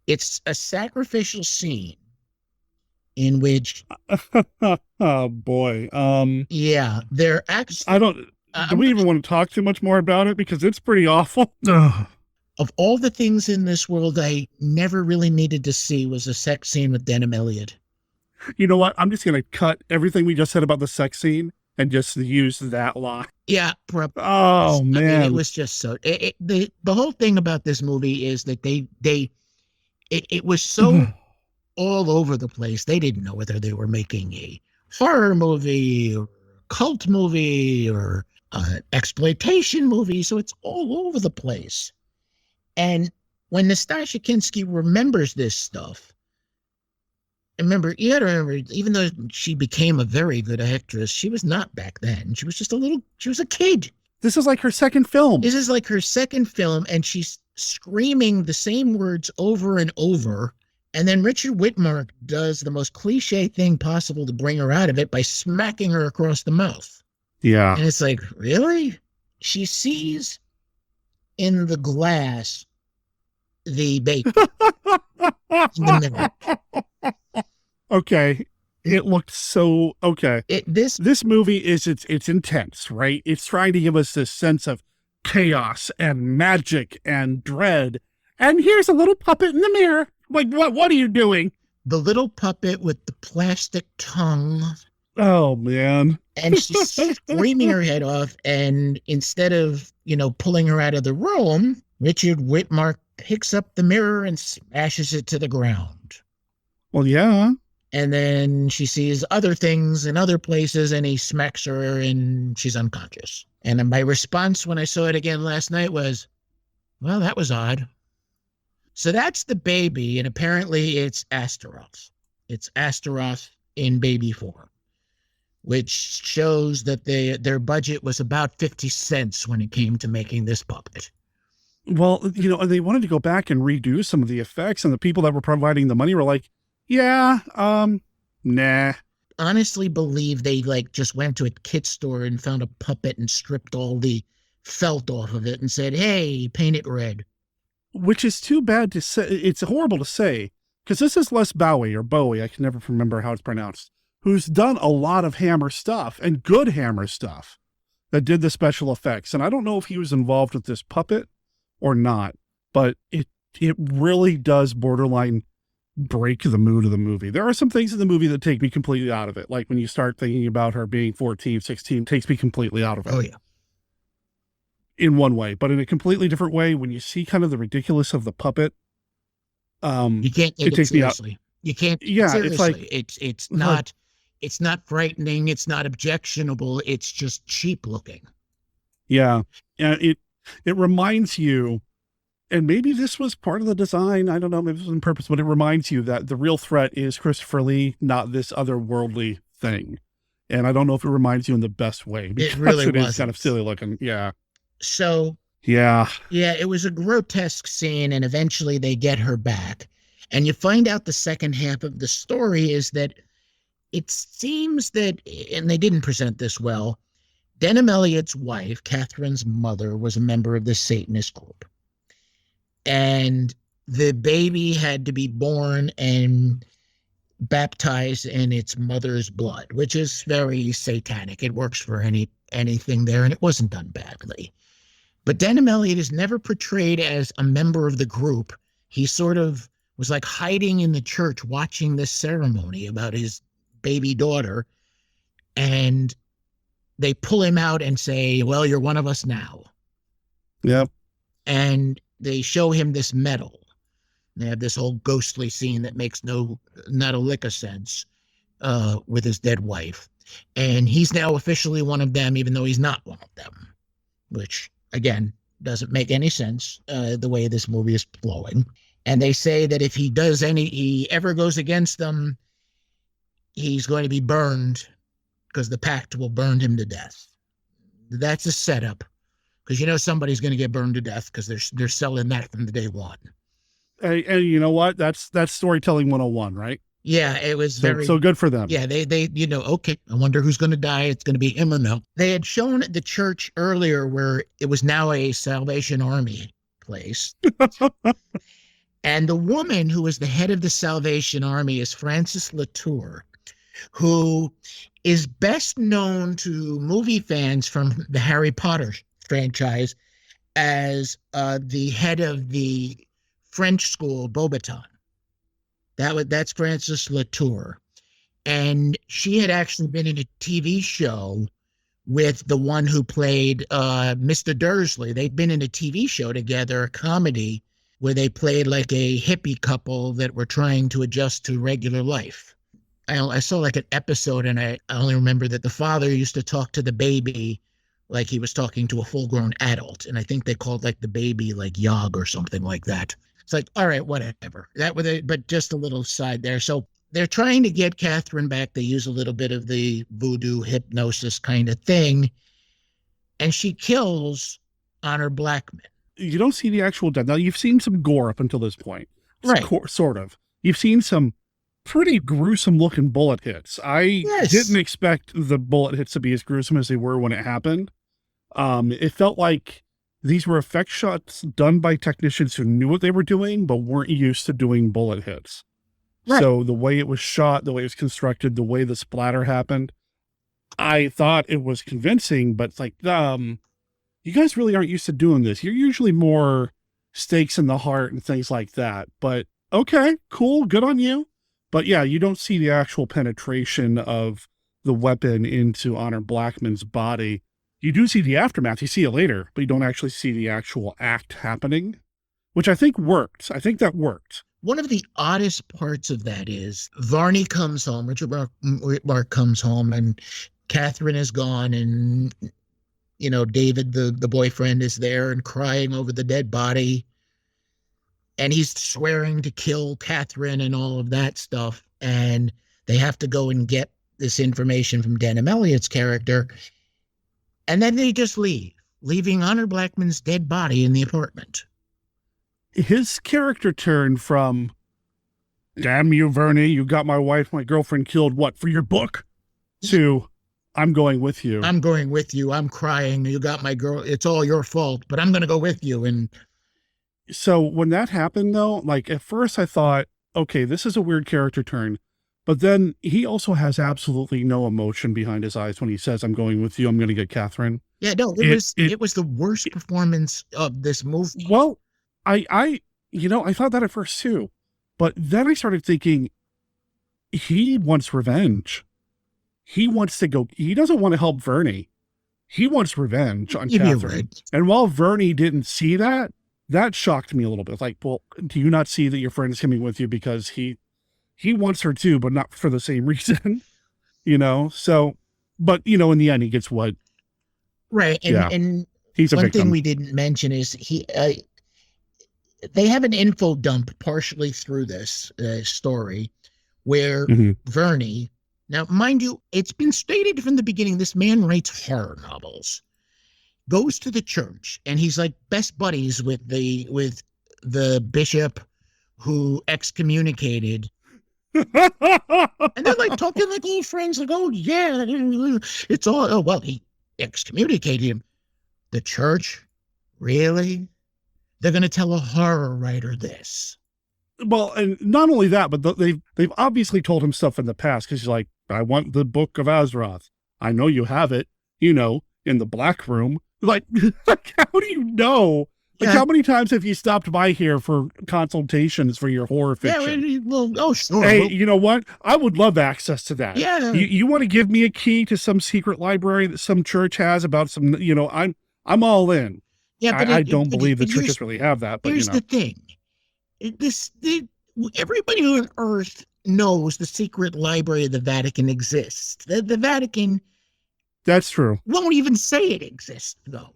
It's a sacrificial scene in which oh boy. Yeah, they're actually do we even want to talk too much more about it, because it's pretty awful? Of all the things in this world I never really needed to see was a sex scene with Denham Elliott. You know what? I'm just going to cut everything we just said about the sex scene and just use that line. Yeah. Oh, man. I mean, it was just so... the whole thing about this movie is that it was so all over the place. They didn't know whether they were making a horror movie or cult movie or exploitation movie. So it's all over the place. And when Nastasha Kinski remembers this stuff, remember, you gotta remember, even though she became a very good actress, she was not back then. She was just she was a kid. This is like her second film. This is like her second film, and she's screaming the same words over and over. And then Richard Whitmark does the most cliche thing possible to bring her out of it by smacking her across the mouth. Yeah. And it's like, really? She sees in the glass the baby in the mirror. Okay. It looked so okay. This movie is it's intense, right? It's trying to give us this sense of chaos and magic and dread. And here's a little puppet in the mirror. Like, what are you doing? The little puppet with the plastic tongue. Oh, man. And she's screaming her head off. And instead of, pulling her out of the room, Richard Whitmark picks up the mirror and smashes it to the ground. Well, yeah. And then she sees other things in other places, and he smacks her and she's unconscious. And my response when I saw it again last night was, well, that was odd. So that's the baby, and apparently it's Astaroth. It's Astaroth in baby form, which shows that their budget was about 50 cents when it came to making this puppet. Well, they wanted to go back and redo some of the effects, and the people that were providing the money were like, yeah, nah. Honestly believe they just went to a kit store and found a puppet and stripped all the felt off of it and said, hey, paint it red. Which is too bad to say. It's horrible to say, because this is Les Bowie, or Bowie, I can never remember how it's pronounced, who's done a lot of Hammer stuff, and good Hammer stuff, that did the special effects. And I don't know if he was involved with this puppet or not, but it really does borderline break the mood of the movie. There are some things in the movie that take me completely out of it. Like when you start thinking about her being 14, 16, takes me completely out of it. Oh, yeah. In one way, but in a completely different way, when you see kind of the ridiculous of the puppet, you can't take it takes seriously. me out. You can't. Yeah, seriously. It's not. It's not frightening. It's not objectionable. It's just cheap looking. Yeah, it reminds you, and maybe this was part of the design. I don't know, maybe it was on purpose, but it reminds you that the real threat is Christopher Lee, not this otherworldly thing. And I don't know if it reminds you in the best way. It really it is wasn't. kind of silly looking. Yeah. So. Yeah. Yeah, it was a grotesque scene, and eventually they get her back. And you find out the second half of the story is that it seems that, and they didn't present this well, Denham Elliott's wife, Catherine's mother, was a member of the Satanist group. And the baby had to be born and baptized in its mother's blood, which is very satanic. It works for anything there, and it wasn't done badly. But Denham Elliott is never portrayed as a member of the group. He sort of was like hiding in the church watching this ceremony about his baby daughter. And they pull him out and say, well, you're one of us now. Yep. And they show him this medal. They have this whole ghostly scene that makes not a lick of sense with his dead wife. And he's now officially one of them, even though he's not one of them, which... again, doesn't make any sense the way this movie is flowing. And they say that if he ever goes against them, he's going to be burned because the pact will burn him to death. That's a setup because somebody's going to get burned to death because they're selling that from the day one. And you know what? That's storytelling 101, right? Yeah, it was so good for them. Yeah, they okay, I wonder who's going to die. It's going to be him or no. They had shown at the church earlier where it was now a Salvation Army place. And the woman who is the head of the Salvation Army is Frances Latour, who is best known to movie fans from the Harry Potter franchise as the head of the French school, Beauxbaton. That's Frances Latour. And she had actually been in a TV show with the one who played Mr. Dursley. They'd been in a TV show together, a comedy, where they played like a hippie couple that were trying to adjust to regular life. I saw like an episode, and I only remember that the father used to talk to the baby like he was talking to a full-grown adult. And I think they called like the baby like Yog or something like that. It's like, all right, whatever. But just a little side there. So they're trying to get Catherine back. They use a little bit of the voodoo hypnosis kind of thing. And she kills Honor Blackman. You don't see the actual death. Now, you've seen some gore up until this point. Right. Sort of. You've seen some pretty gruesome looking bullet hits. I didn't expect the bullet hits to be as gruesome as they were when it happened. It felt like these were effect shots done by technicians who knew what they were doing, but weren't used to doing bullet hits. Right. So the way it was shot, the way it was constructed, the way the splatter happened, I thought it was convincing, but it's like, you guys really aren't used to doing this. You're usually more stakes in the heart and things like that. But okay, cool, good on you. But yeah, you don't see the actual penetration of the weapon into Honor Blackman's body. You do see the aftermath. You see it later, but you don't actually see the actual act happening, which I think worked. I think that worked. One of the oddest parts of that is Varney comes home, Richard Mark comes home, and Catherine is gone, and, David, the boyfriend, is there and crying over the dead body, and he's swearing to kill Catherine and all of that stuff, and they have to go and get this information from Denham Elliott's character. And then they just leave, leaving Honor Blackman's dead body in the apartment. His character turned from, damn you, Verney, you got my wife, my girlfriend killed, what, for your book? To, I'm going with you. I'm going with you. I'm crying. You got my girl. It's all your fault, but I'm going to go with you. And so when that happened, though, like at first I thought, okay, this is a weird character turn. But then he also has absolutely no emotion behind his eyes when he says, I'm going with you. I'm going to get Catherine. Yeah, no, it was the worst performance of this movie. Well, I thought that at first too, But then I started thinking, he wants revenge. He wants to go, he doesn't want to help Vernie. He wants revenge on Catherine. And while Vernie didn't see that, that shocked me a little bit. Like, well, do you not see that your friend is coming with you because he wants her too, but not for the same reason, you know? So, but you know, in the end, he gets what? Right. And he's a one victim. thing we didn't mention is they have an info dump partially through this story where Vernie, now mind you, it's been stated from the beginning, this man writes horror novels, goes to the church, and he's like best buddies with the bishop who excommunicated. And they're like talking like old friends, like, oh yeah, it's all, oh well, he excommunicated him. The church, really? They're going to tell a horror writer this. Well, and not only that, but they've obviously told him stuff in the past, because he's like, I want the Book of Azeroth. I know you have it, you know, in the Black Room. Like, how do you know? Like, how many times have you stopped by here for consultations for your horror fiction? Yeah, well, oh, sure. Hey, you know what? I would love access to that. Yeah. You want to give me a key to some secret library that some church has about some, you know, I'm all in. Yeah, but I don't believe the churches really have that. But here's you know. the thing. Everybody on Earth knows the secret library of the Vatican exists. The Vatican. That's true. Won't even say it exists, though.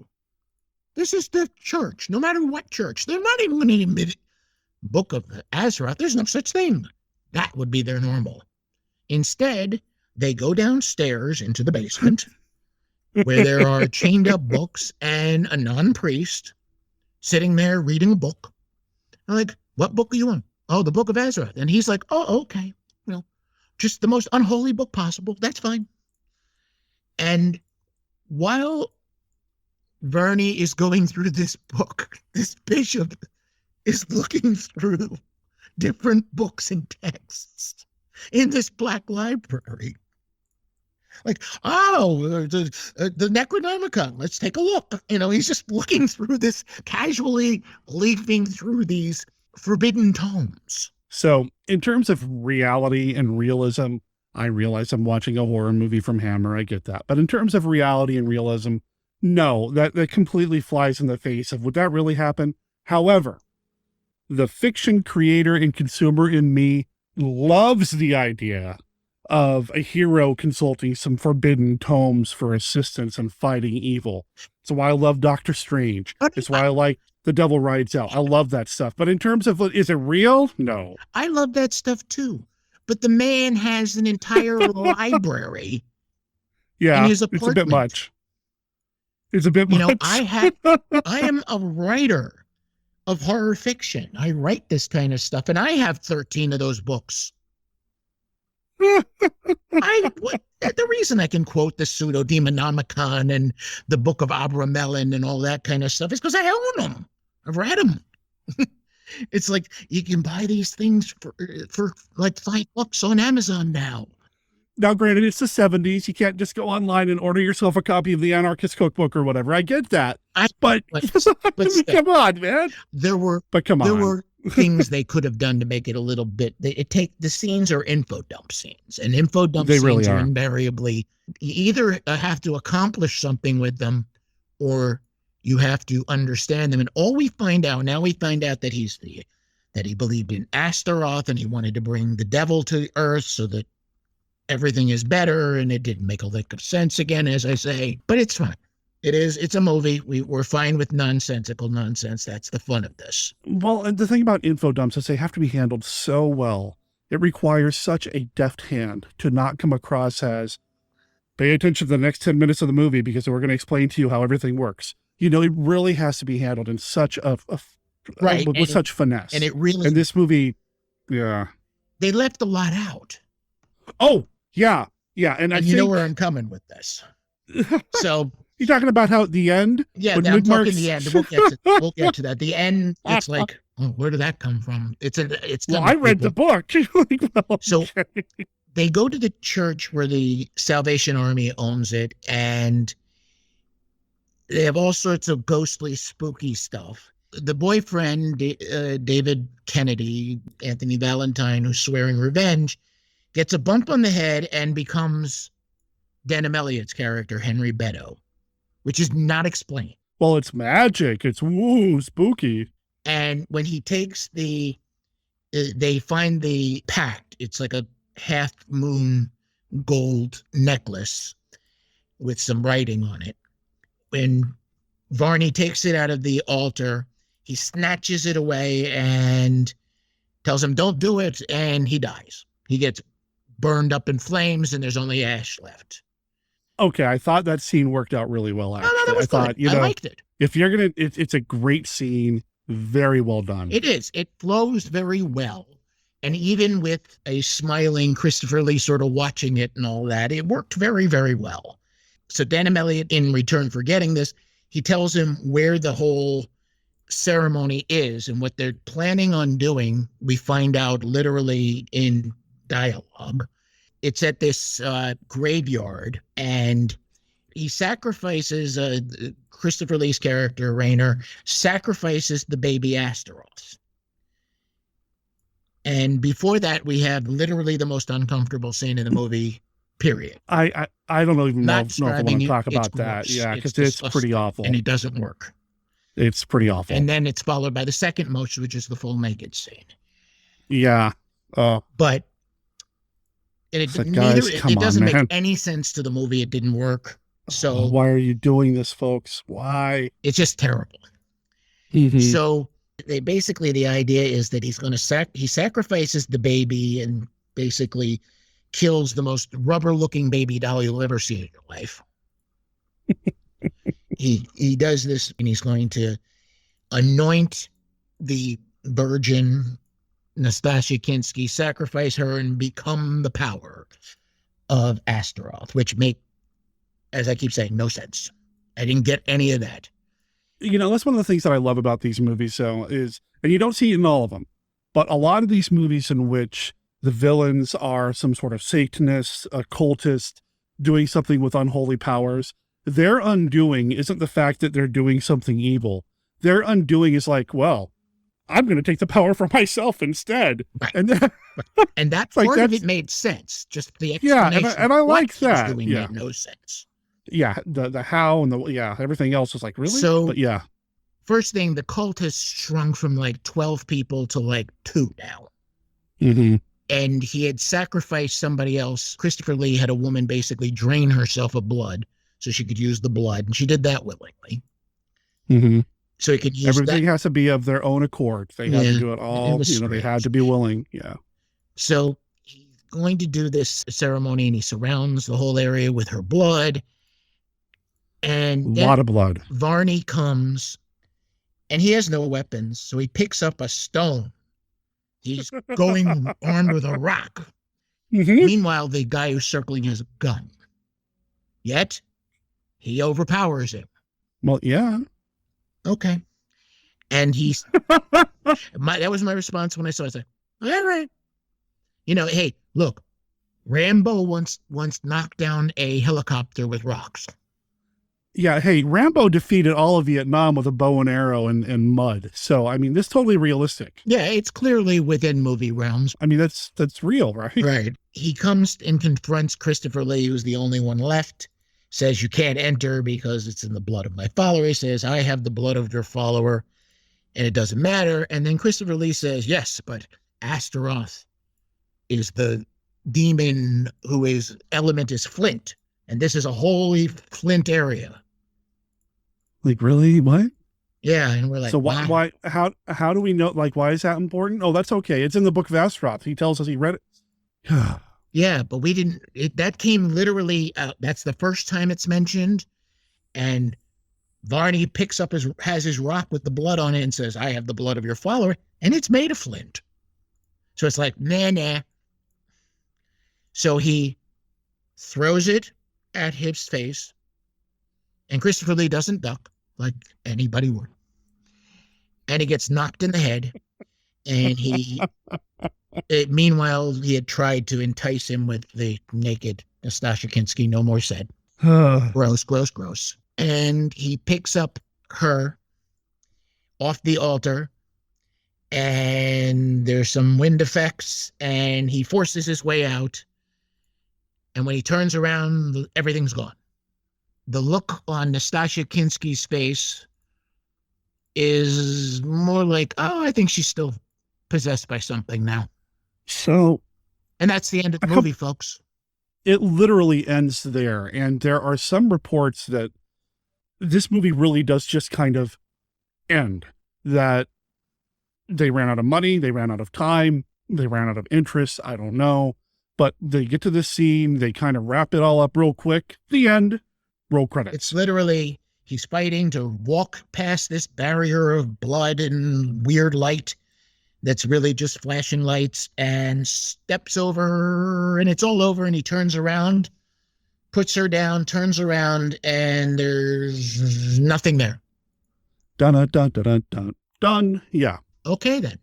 This is the church, no matter what church. They're not even going to admit it. Book of Azeroth, there's no such thing. That would be their normal. Instead, they go downstairs into the basement where there are chained up books and a non-priest sitting there reading a book. I'm like, what book are you on? Oh, the Book of Azeroth. And he's like, oh, okay. You know, just the most unholy book possible. That's fine. And while Vernie is going through this book, this bishop is looking through different books and texts in this black library. Like, oh, the Necronomicon, let's take a look. You know, he's just looking through this, casually leafing through these forbidden tomes. So in terms of reality and realism, I realize I'm watching a horror movie from Hammer. I get that. But in terms of reality and realism, no, that completely flies in the face of would that really happen? However, the fiction creator and consumer in me loves the idea of a hero consulting some forbidden tomes for assistance in fighting evil. It's why I love Doctor Strange. It's why I like The Devil Rides Out. I love that stuff. But in terms of, is it real? No. I love that stuff too. But the man has an entire library. Yeah, in his it's apartment. a bit much. It's a bit much. You know, I am a writer of horror fiction. I write this kind of stuff, and I have 13 of those books. The reason I can quote the Pseudo-Demonomicon and the Book of Abramelin and all that kind of stuff is because I own them. I've read them. It's like you can buy these things for like $5 on Amazon now. Now, granted, it's the 70s. You can't just go online and order yourself a copy of the Anarchist Cookbook or whatever. I get that. But come on, man. There were things they could have done to make it a little bit. The scenes are info dump scenes, and info dump scenes really are invariably, you either have to accomplish something with them or you have to understand them. And all we find out now, that he believed in Astaroth and he wanted to bring the devil to Earth so that everything is better, and it didn't make a lick of sense again, as I say, but it's fine. It's a movie. We're fine with nonsensical nonsense. That's the fun of this. Well, and the thing about info dumps is they have to be handled so well. It requires such a deft hand to not come across as, pay attention to the next 10 minutes of the movie because we're going to explain to you how everything works. You know, it really has to be handled in such with such finesse. And it really, and this movie, yeah. They left a lot out. Oh, yeah. Yeah. And I you think, know where I'm coming with this. So you're talking about how at the end? Yeah, I'm talking the end. We'll get to that. The end, it's like, oh, where did that come from? Well, I read the book. So they go to the church where the Salvation Army owns it, and they have all sorts of ghostly, spooky stuff. the boyfriend, David Kennedy, Anthony Valentine, who's swearing revenge, gets a bump on the head and becomes Denham Elliott's character, Henry Beddoe, which is not explained. Well, it's magic. It's woo, spooky. And when he takes they find the pact. It's like a half moon gold necklace with some writing on it. When Varney takes it out of the altar, he snatches it away and tells him, don't do it, and he dies. He gets burned up in flames, and there's only ash left. Okay, I thought that scene worked out really well, actually. No, that was I good. I liked it. If you're going to, it's a great scene, very well done. It is. It flows very well. And even with a smiling Christopher Lee sort of watching it and all that, it worked very, very well. So Denham Elliott, in return for getting this, he tells him where the whole ceremony is and what they're planning on doing. We find out literally in dialogue. It's at this graveyard, and he sacrifices, Christopher Lee's character, Rayner, sacrifices the baby Astaroth. And before that, we have literally the most uncomfortable scene in the movie, period. I don't even know if I want to talk about that. Gross. Yeah, because it's pretty awful. And it doesn't work. It's pretty awful. And then it's followed by the second most, which is the full naked scene. Yeah. But it doesn't make any sense to the movie. It didn't work. So why are you doing this, folks? Why? It's just terrible. Mm-hmm. So basically the idea is that he's going to he sacrifices the baby and basically kills the most rubber-looking baby doll you'll ever see in your life. He does this, and he's going to anoint the virgin Nastasia Kinski, sacrifice her, and become the power of Astaroth, which make, as I keep saying, no sense. I didn't get any of that. You know, that's one of the things that I love about these movies, so is, and you don't see it in all of them, but a lot of these movies in which the villains are some sort of Satanist, a cultist, doing something with unholy powers, their undoing isn't the fact that they're doing something evil. Their undoing is like, well, I'm going to take the power for myself instead. Right. And and that part of it made sense. Just the explanation. Yeah, and I like that. Made no sense. Yeah, the how and everything else was like, really? So, but yeah. First thing, the cult has shrunk from like 12 people to like 2 now. Mm-hmm. And he had sacrificed somebody else. Christopher Lee had a woman basically drain herself of blood so she could use the blood, and she did that willingly. Mm-hmm. So he could use everything has to be of their own accord. They have to do it all. They had to be willing. Yeah. So he's going to do this ceremony, and he surrounds the whole area with her blood. And a lot of blood. Varney comes, and he has no weapons, so he picks up a stone. He's going armed with a rock. Mm-hmm. Meanwhile, the guy who's circling has a gun. Yet, he overpowers him. Well, yeah. Okay. And that was my response when I saw it. I said, all right. Hey, look, Rambo once knocked down a helicopter with rocks. Yeah, hey, Rambo defeated all of Vietnam with a bow and arrow and mud. So, I mean, this is totally realistic. Yeah, it's clearly within movie realms. I mean, that's real, right? Right. He comes and confronts Christopher Lee, who's the only one left, says you can't enter because it's in the blood of my follower. He says, I have the blood of your follower, and it doesn't matter. And then Christopher Lee says, yes, but Astaroth is the demon whose element is flint, and this is a holy flint area. Like, really? What? Yeah, and we're like, so wow. why? How do we know? Like, why is that important? Oh, that's okay. It's in the book of Astaroth. He tells us he read it. Yeah, but we didn't. That came literally out. That's the first time it's mentioned, and Varney has his rock with the blood on it and says, "I have the blood of your follower," and it's made of flint. So it's like, nah. So he throws it at his face, and Christopher Lee doesn't duck like anybody would. And he gets knocked in the head, and meanwhile, he had tried to entice him with the naked Nastasia Kinski, no more said. Gross, gross, gross. And he picks up her, off the altar, and there's some wind effects, and he forces his way out. And when he turns around, everything's gone. The look on Nastassja Kinski's face is more like, oh, I think she's still possessed by something now. So, and that's the end of the movie, folks. It literally ends there. And there are some reports that this movie really does just kind of end. That they ran out of money, they ran out of time, they ran out of interest. I don't know. But they get to this scene, they kind of wrap it all up real quick. The end. Roll credits. It's literally, he's fighting to walk past this barrier of blood and weird light that's really just flashing lights, and steps over, and it's all over, and he turns around, puts her down, turns around, and there's nothing there. Dun, dun, dun, dun, dun, dun. Yeah. Okay, then.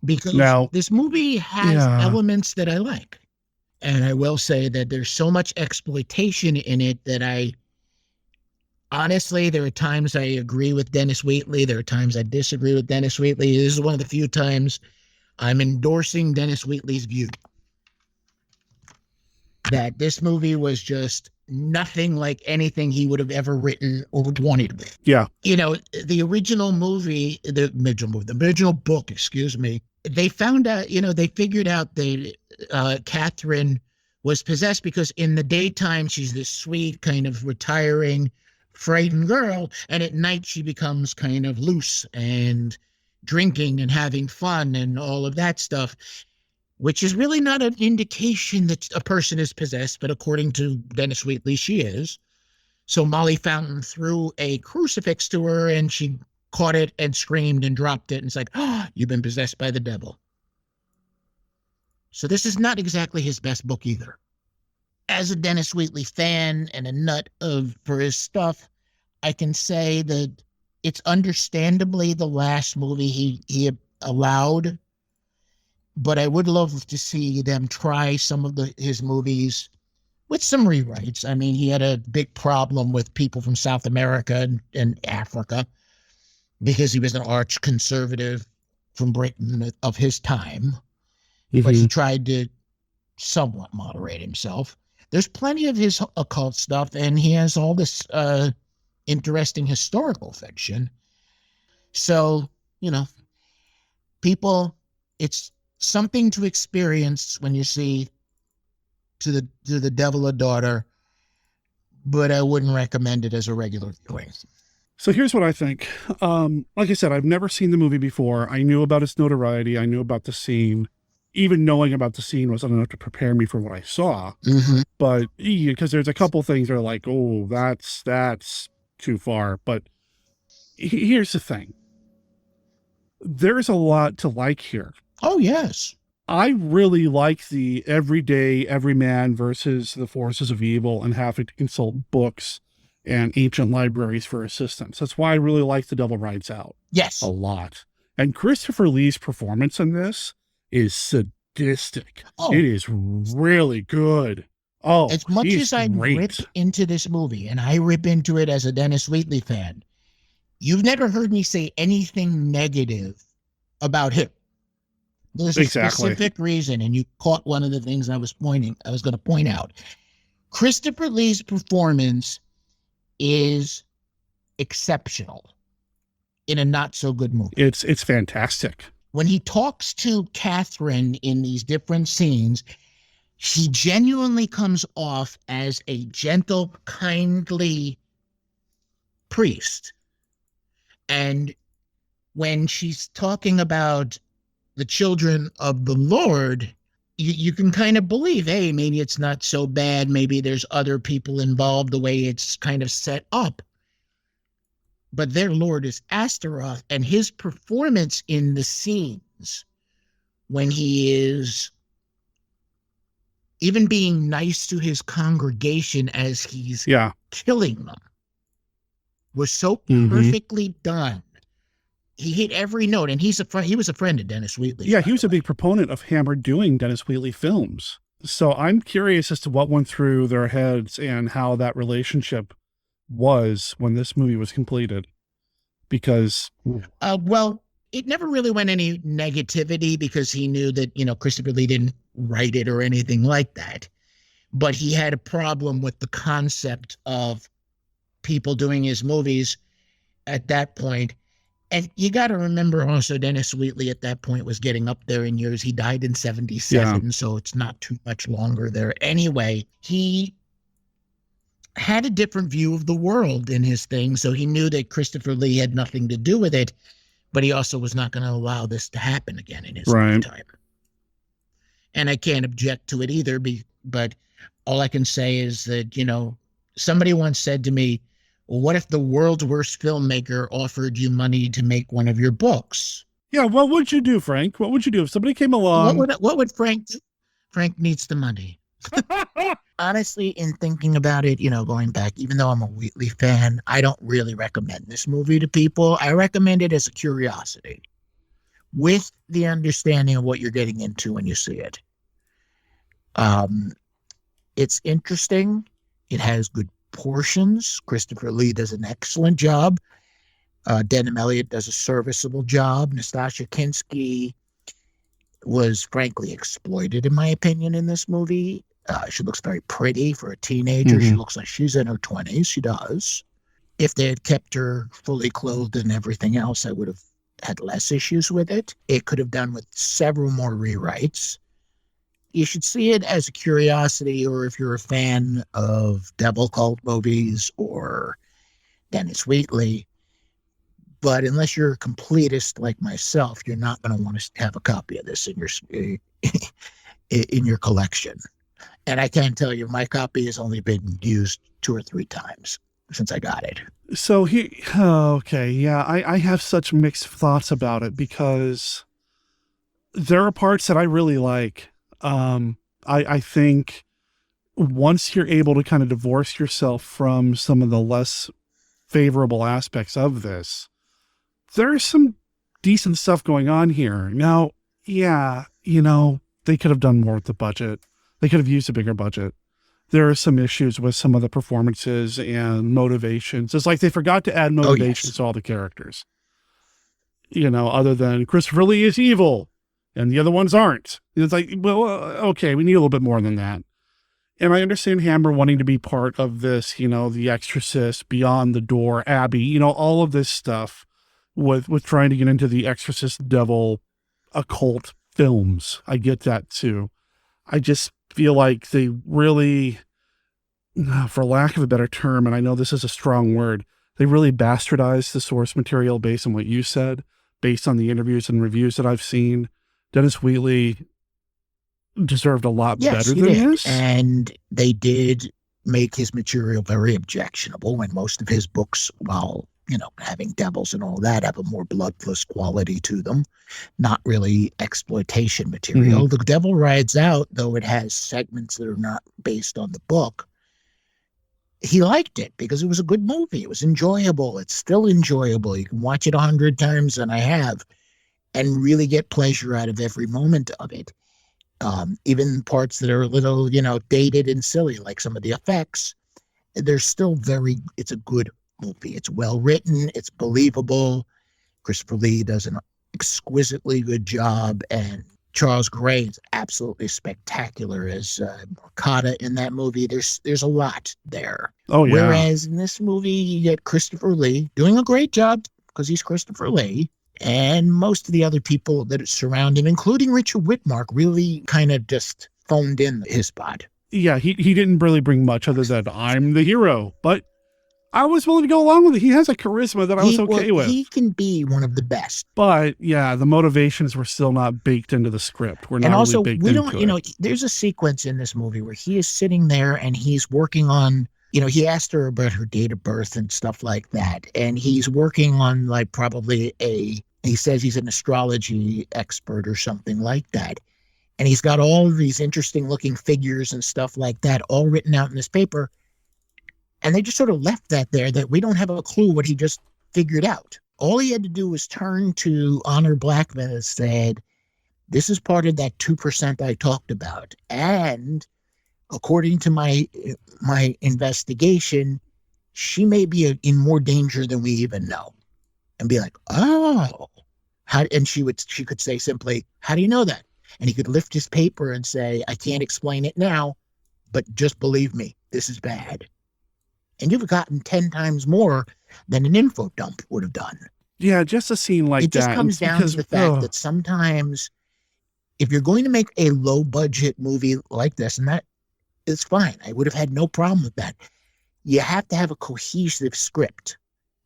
Because now, this movie has elements that I like. And I will say that there's so much exploitation in it that honestly, there are times I agree with Dennis Wheatley. There are times I disagree with Dennis Wheatley. This is one of the few times I'm endorsing Dennis Wheatley's view. That this movie was just nothing like anything he would have ever written or wanted. Yeah. You know, the original movie, the original book, they found out, they figured out that Catherine was possessed because in the daytime, she's this sweet, kind of retiring, frightened girl. And at night, she becomes kind of loose and drinking and having fun and all of that stuff, which is really not an indication that a person is possessed, but according to Dennis Wheatley, she is. So Molly Fountain threw a crucifix to her, and she caught it and screamed and dropped it, and it's like, oh, you've been possessed by the devil. So this is not exactly his best book either. As a Dennis Wheatley fan and a nut for his stuff, I can say that it's understandably the last movie he allowed, but I would love to see them try some of his movies with some rewrites. I mean, he had a big problem with people from South America and Africa because he was an arch conservative from Britain of his time. Mm-hmm. But he tried to somewhat moderate himself. There's plenty of his occult stuff, and he has all this interesting historical fiction. So, people, it's something to experience when you see To the Devil a Daughter, but I wouldn't recommend it as a regular viewing. So here's what I think. Like I said, I've never seen the movie before. I knew about its notoriety. I knew about the scene. Even knowing about the scene wasn't enough to prepare me for what I saw. Mm-hmm. But because there's a couple things that are like, oh, that's too far. But here's the thing. There's a lot to like here. Oh, yes. I really like the everyday, everyman versus the forces of evil and having to consult books and ancient libraries for assistance. That's why I really like The Devil Rides Out. Yes. A lot. And Christopher Lee's performance in this is sadistic. Oh. It is really good. Oh, as much as I rip into this movie, and I rip into it as a Dennis Wheatley fan, you've never heard me say anything negative about him. There's a specific reason, and you caught one of the things I was going to point out. Christopher Lee's performance is exceptional in a not so good movie. It's fantastic. When he talks to Catherine in these different scenes, he genuinely comes off as a gentle, kindly priest. And when she's talking about the children of the Lord, you can kind of believe, hey, maybe it's not so bad. Maybe there's other people involved the way it's kind of set up. But their Lord is Astaroth, and his performance in the scenes when he is even being nice to his congregation as he's killing them was so perfectly done. He hit every note, and he was a friend of Dennis Wheatley. Yeah, he was a big proponent of Hammer doing Dennis Wheatley films. So I'm curious as to what went through their heads and how that relationship was when this movie was completed. because well, it never really went any negativity because he knew that, Christopher Lee didn't write it or anything like that. But he had a problem with the concept of people doing his movies at that point. And you got to remember also, Dennis Wheatley at that point was getting up there in years. He died in 1977, so it's not too much longer there. Anyway, he had a different view of the world in his thing, so he knew that Christopher Lee had nothing to do with it, but he also was not going to allow this to happen again in his lifetime. And I can't object to it either, but all I can say is that, somebody once said to me, well, what if the world's worst filmmaker offered you money to make one of your books? Yeah, what would you do, Frank? What would you do if somebody came along? What would Frank do? Frank needs the money. Honestly, in thinking about it, going back, even though I'm a Wheatley fan, I don't really recommend this movie to people. I recommend it as a curiosity with the understanding of what you're getting into when you see it. It's interesting. It has good portions. Christopher Lee does an excellent job. Denham Elliott does a serviceable job. Nastassja Kinski was frankly exploited, in my opinion, in this movie. She looks very pretty for a teenager. Mm-hmm. She looks like she's in her 20s. She does. If they had kept her fully clothed and everything else, I would have had less issues with it. It could have done with several more rewrites. You should see it as a curiosity, or if you're a fan of devil cult movies or Dennis Wheatley. But unless you're a completist like myself, you're not going to want to have a copy of this in your collection. And I can tell you, my copy has only been used 2 or 3 times since I got it. So I have such mixed thoughts about it because there are parts that I really like. I think once you're able to kind of divorce yourself from some of the less favorable aspects of this, there's some decent stuff going on here. Now, they could have done more with the budget. They could have used a bigger budget. There are some issues with some of the performances and motivations. It's like they forgot to add motivations to all the characters. Other than Christopher Lee is evil and the other ones aren't. It's like, well, okay, we need a little bit more than that. And I understand Hammer wanting to be part of this, The Exorcist, Beyond the Door, Abby, all of this stuff with trying to get into the Exorcist devil occult films. I get that too. I just feel like they really, for lack of a better term, and I know this is a strong word, they really bastardized the source material based on what you said, based on the interviews and reviews that I've seen. Dennis Wheatley deserved a lot better than this. And they did make his material very objectionable when most of his books, while, having devils and all that, have a more bloodless quality to them. Not really exploitation material. Mm-hmm. The Devil Rides Out, though it has segments that are not based on the book, he liked it because it was a good movie. It was enjoyable. It's still enjoyable. You can watch it 100 times, and I have, and really get pleasure out of every moment of it. Even parts that are a little, dated and silly, like some of the effects, they're still it's a good movie. It's well written. It's believable. Christopher Lee does an exquisitely good job, and Charles Gray is absolutely spectacular as Morcata in that movie. There's a lot there. Oh, yeah. Whereas in this movie, you get Christopher Lee doing a great job because he's Christopher Lee, and most of the other people that surround him, including Richard Widmark, really kind of just phoned in his spot. Yeah, he didn't really bring much other than I'm the hero, but I was willing to go along with it. He has a charisma that I was okay with. He can be one of the best. But yeah, the motivations were still not baked into the script. We're not also, really baked into it. There's a sequence in this movie where he is sitting there and he's working on, he asked her about her date of birth and stuff like that. And he's working on he says he's an astrology expert or something like that. And he's got all of these interesting looking figures and stuff like that all written out in this paper. And they just sort of left that there, that we don't have a clue what he just figured out. All he had to do was turn to Honor Blackman and said, this is part of that 2% I talked about. And according to my investigation, she may be in more danger than we even know. and be like, oh, how? And she could say simply, how do you know that? And he could lift his paper and say, I can't explain it now, but just believe me, this is bad. And you've gotten 10 times more than an info dump would have done. Yeah, just a scene like that. It just comes down to the fact that sometimes if you're going to make a low budget movie like this, and that is fine, I would have had no problem with that. You have to have a cohesive script,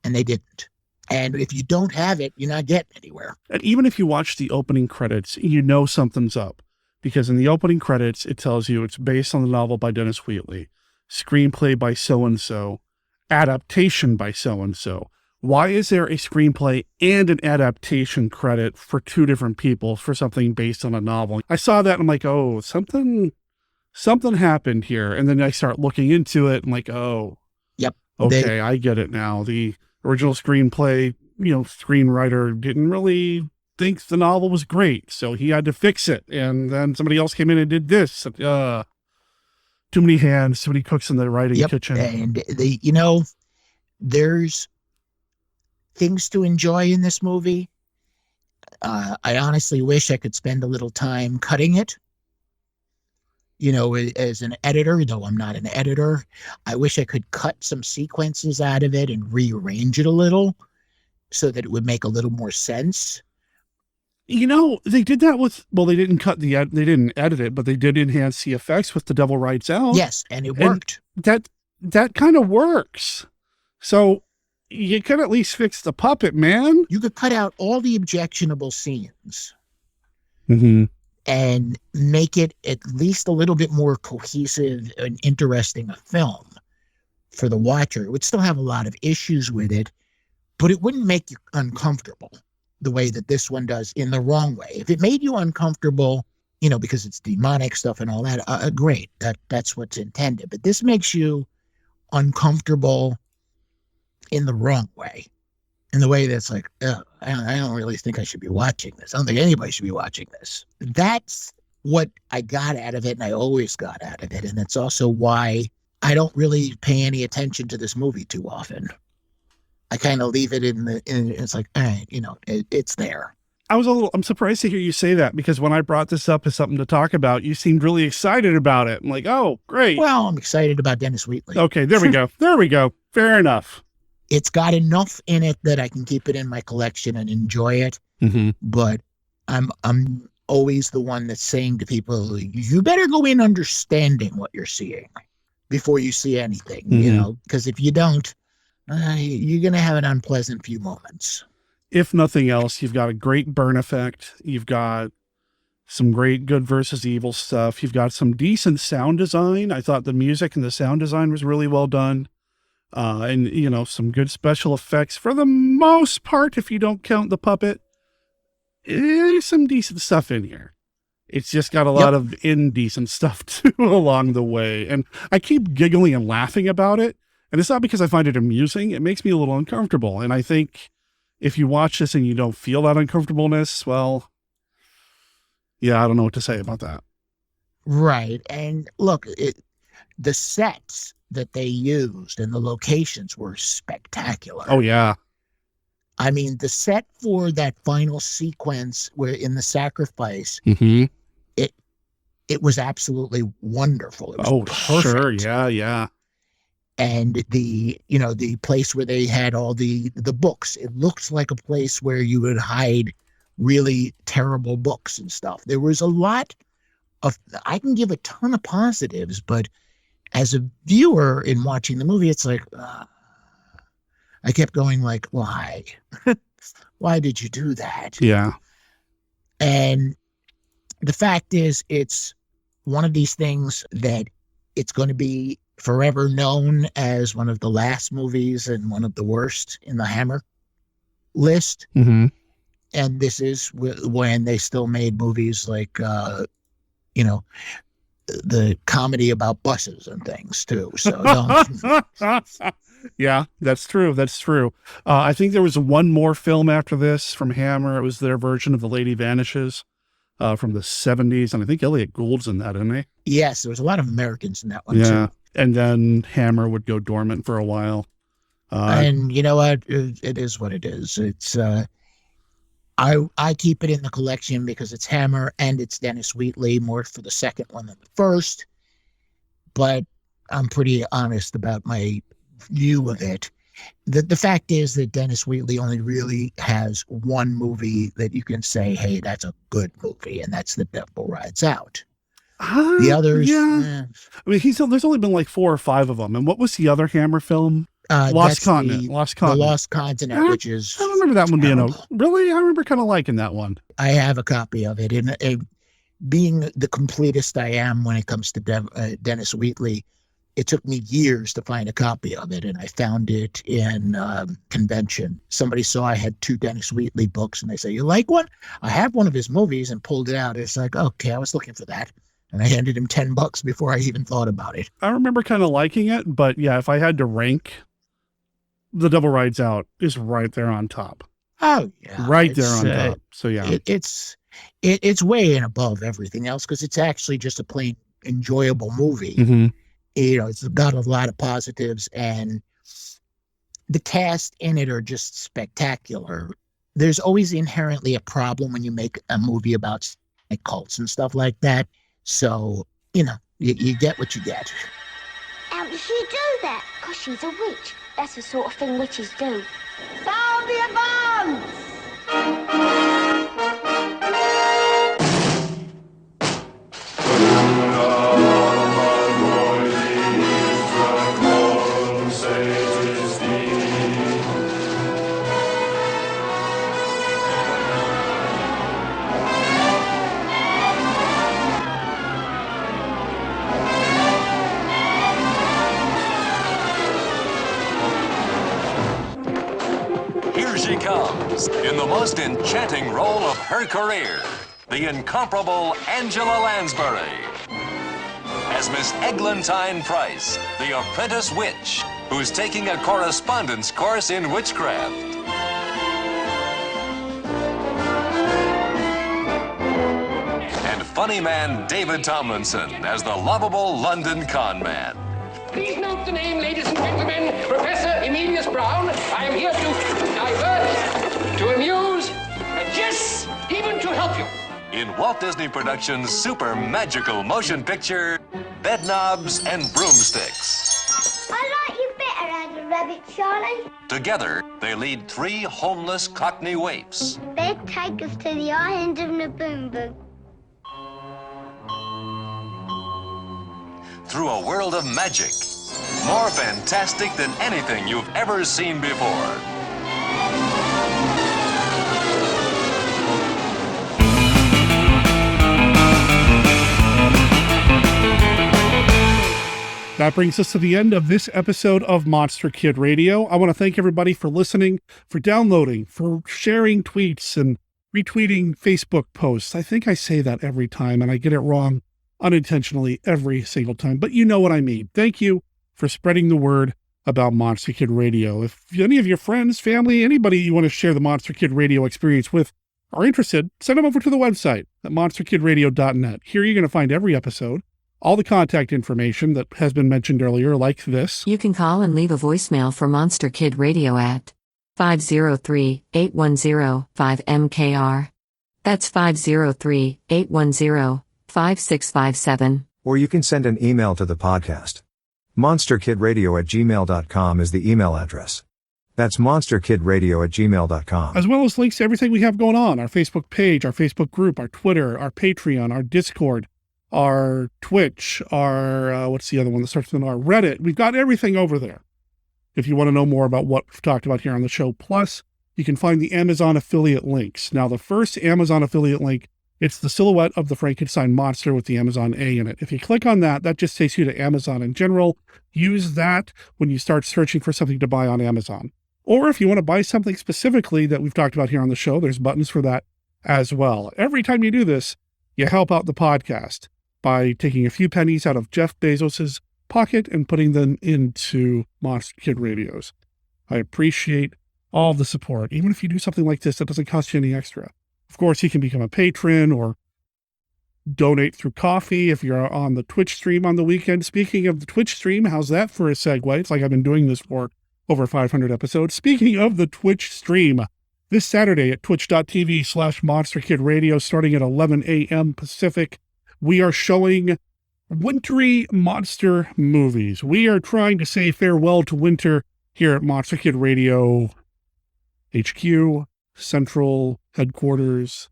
and they didn't. And if you don't have it, you're not getting anywhere. And even if you watch the opening credits, you know something's up. Because in the opening credits, it tells you it's based on the novel by Dennis Wheatley, screenplay by so-and-so, adaptation by so-and-so. Why is there a screenplay and an adaptation credit for two different people for something based on a novel? I saw that and I'm like, oh, something happened here. And then I start looking into it and like, oh, yep, okay, I get it now. The original screenplay, screenwriter didn't really think the novel was great, so he had to fix it. And then somebody else came in and did this. Too many hands, too many cooks in the writing kitchen. And there's things to enjoy in this movie. I honestly wish I could spend a little time cutting it. As an editor, though I'm not an editor, I wish I could cut some sequences out of it and rearrange it a little so that it would make a little more sense. They did that with, they didn't they didn't edit it, but they did enhance the effects with The Devil Rides Out. Yes, and it worked. And that kind of works. So you could at least fix the puppet, man. You could cut out all the objectionable scenes. Mm-hmm. And make it at least a little bit more cohesive and interesting a film for the watcher. It would still have a lot of issues with it, but it wouldn't make you uncomfortable the way that this one does in the wrong way. If it made you uncomfortable, because it's demonic stuff and all that, great. That's what's intended. But this makes you uncomfortable in the wrong way. In the way that's like, I don't really think I should be watching this. I don't think anybody should be watching this. That's what I got out of it, and I always got out of it. And that's also why I don't really pay any attention to this movie too often. I kind of leave it in it's like, all right, it's there. I'm surprised to hear you say that, because when I brought this up as something to talk about, you seemed really excited about it. I'm like, oh, great. Well, I'm excited about Dennis Wheatley. Okay, there we go. There we go. Fair enough. It's got enough in it that I can keep it in my collection and enjoy it. Mm-hmm. But I'm always the one that's saying to people, you better go in understanding what you're seeing before you see anything, because if you don't, you're going to have an unpleasant few moments. If nothing else, you've got a great burn effect. You've got some great good versus evil stuff. You've got some decent sound design. I thought the music and the sound design was really well done. And some good special effects for the most part, if you don't count the puppet. There's some decent stuff in here. It's just got a lot of indecent stuff too along the way. And I keep giggling and laughing about it. And it's not because I find it amusing. It makes me a little uncomfortable. And I think if you watch this and you don't feel that uncomfortableness, well, yeah, I don't know what to say about that. Right. And look, the sets that they used and the locations were spectacular. Oh, yeah. I mean, the set for that final sequence where in the sacrifice, mm-hmm. it was absolutely wonderful. It was perfect. Sure. Yeah. And the place where they had all the books, it looked like a place where you would hide really terrible books and stuff. There was a lot of, I can give a ton of positives, but as a viewer in watching the movie, it's like, I kept going like, why? Why did you do that? Yeah. And the fact is, it's one of these things that it's going to be forever known as one of the last movies and one of the worst in the Hammer list. Mm-hmm. And this is when they still made movies like, the comedy about buses and things too. So don't. Yeah, that's true. That's true. I think there was one more film after this from Hammer. It was their version of The Lady Vanishes from the 70s. And I think Elliot Gould's in that, isn't he? Yes, there was a lot of Americans in that one too. too. And then Hammer would go dormant for a while. And you know what? It is what it is. It's I keep it in the collection because it's Hammer and it's Dennis Wheatley, more for the second one than the first. But I'm pretty honest about my view of it. The fact is that Dennis Wheatley only really has one movie that you can say, hey, that's a good movie, and that's The Devil Rides Out. The others, yeah. I mean, there's only been like 4 or 5 of them. And what was the other Hammer film? Lost Continent. The Lost Continent, which is I remember that one being really. I remember kind of liking that one. I have a copy of it, and being the completist I am when it comes to Dennis Wheatley, it took me years to find a copy of it, and I found it in convention. Somebody saw I had 2 Dennis Wheatley books, and they say, "You like one?" I have one of his movies, and pulled it out. It's like, okay, I was looking for that. And I handed him $10 before I even thought about it. I remember kind of liking it, but yeah, if I had to rank, The Devil Rides Out is right there on top. Oh yeah, right there on top. So yeah, it's way and above everything else because it's actually just a plain enjoyable movie. Mm-hmm. You know, it's got a lot of positives, and the cast in it are just spectacular. There's always inherently a problem when you make a movie about like cults and stuff like that. So, you know, you get what you get. How does she do that? Because she's a witch. That's the sort of thing witches do. Sound the advance! Here she comes, in the most enchanting role of her career, the incomparable Angela Lansbury. As Miss Eglantine Price, the apprentice witch, who's taking a correspondence course in witchcraft. And funny man David Tomlinson as the lovable London con man. Please note the name, ladies and gentlemen, Professor Emilius Brown. I am here to divert, to amuse, and yes, even to help you. In Walt Disney Productions' super magical motion picture, Bedknobs and Broomsticks. I like you better as a rabbit, Charlie. Together, they lead 3 homeless Cockney waifs. They'd take us to the island of Naboombu. Through a world of magic, more fantastic than anything you've ever seen before. That brings us to the end of this episode of Monster Kid Radio. I want to thank everybody for listening, for downloading, for sharing tweets and retweeting Facebook posts. I think I say that every time, and I get it wrong unintentionally every single time, but you know what I mean. Thank you for spreading the word about Monster Kid Radio. If any of your friends, family, anybody you want to share the Monster Kid Radio experience with are interested, send them over to the website at monsterkidradio.net. Here you're going to find every episode, all the contact information that has been mentioned earlier, like this. You can call and leave a voicemail for Monster Kid Radio at 503-810-5MKR. That's 503-810-5657. Or you can send an email to the podcast. monsterkidradio@gmail.com is the email address. That's monsterkidradio@gmail.com. As well as links to everything we have going on, our Facebook page, our Facebook group, our Twitter, our Patreon, our Discord, our Twitch, our, what's the other one that starts with an R? Reddit. We've got everything over there if you want to know more about what we've talked about here on the show. Plus, you can find the Amazon affiliate links. Now, the first Amazon affiliate link, it's the silhouette of the Frankenstein monster with the Amazon A in it. If you click on that, that just takes you to Amazon in general. Use that when you start searching for something to buy on Amazon. Or if you want to buy something specifically that we've talked about here on the show, there's buttons for that as well. Every time you do this, you help out the podcast by taking a few pennies out of Jeff Bezos's pocket and putting them into Monster Kid Radio's. I appreciate all the support. Even if you do something like this, that doesn't cost you any extra. Of course, you can become a patron or donate through coffee if you're on the Twitch stream on the weekend. Speaking of the Twitch stream, how's that for a segue? It's like I've been doing this for over 500 episodes. Speaking of the Twitch stream, this Saturday at twitch.tv/MonsterKidRadio, starting at 11 a.m. Pacific, we are showing wintry monster movies. We are trying to say farewell to winter here at Monster Kid Radio HQ, Central Headquarters,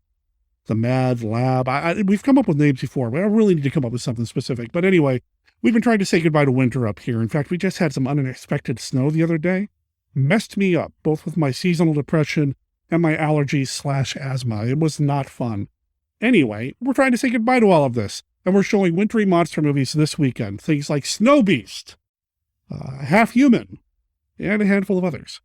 the Mad Lab. We've come up with names before, but I really need to come up with something specific. But anyway, we've been trying to say goodbye to winter up here. In fact, we just had some unexpected snow the other day. Messed me up, both with my seasonal depression and my allergies/asthma. It was not fun. Anyway, we're trying to say goodbye to all of this. And we're showing wintry monster movies this weekend. Things like Snow Beast, Half Human, and a handful of others.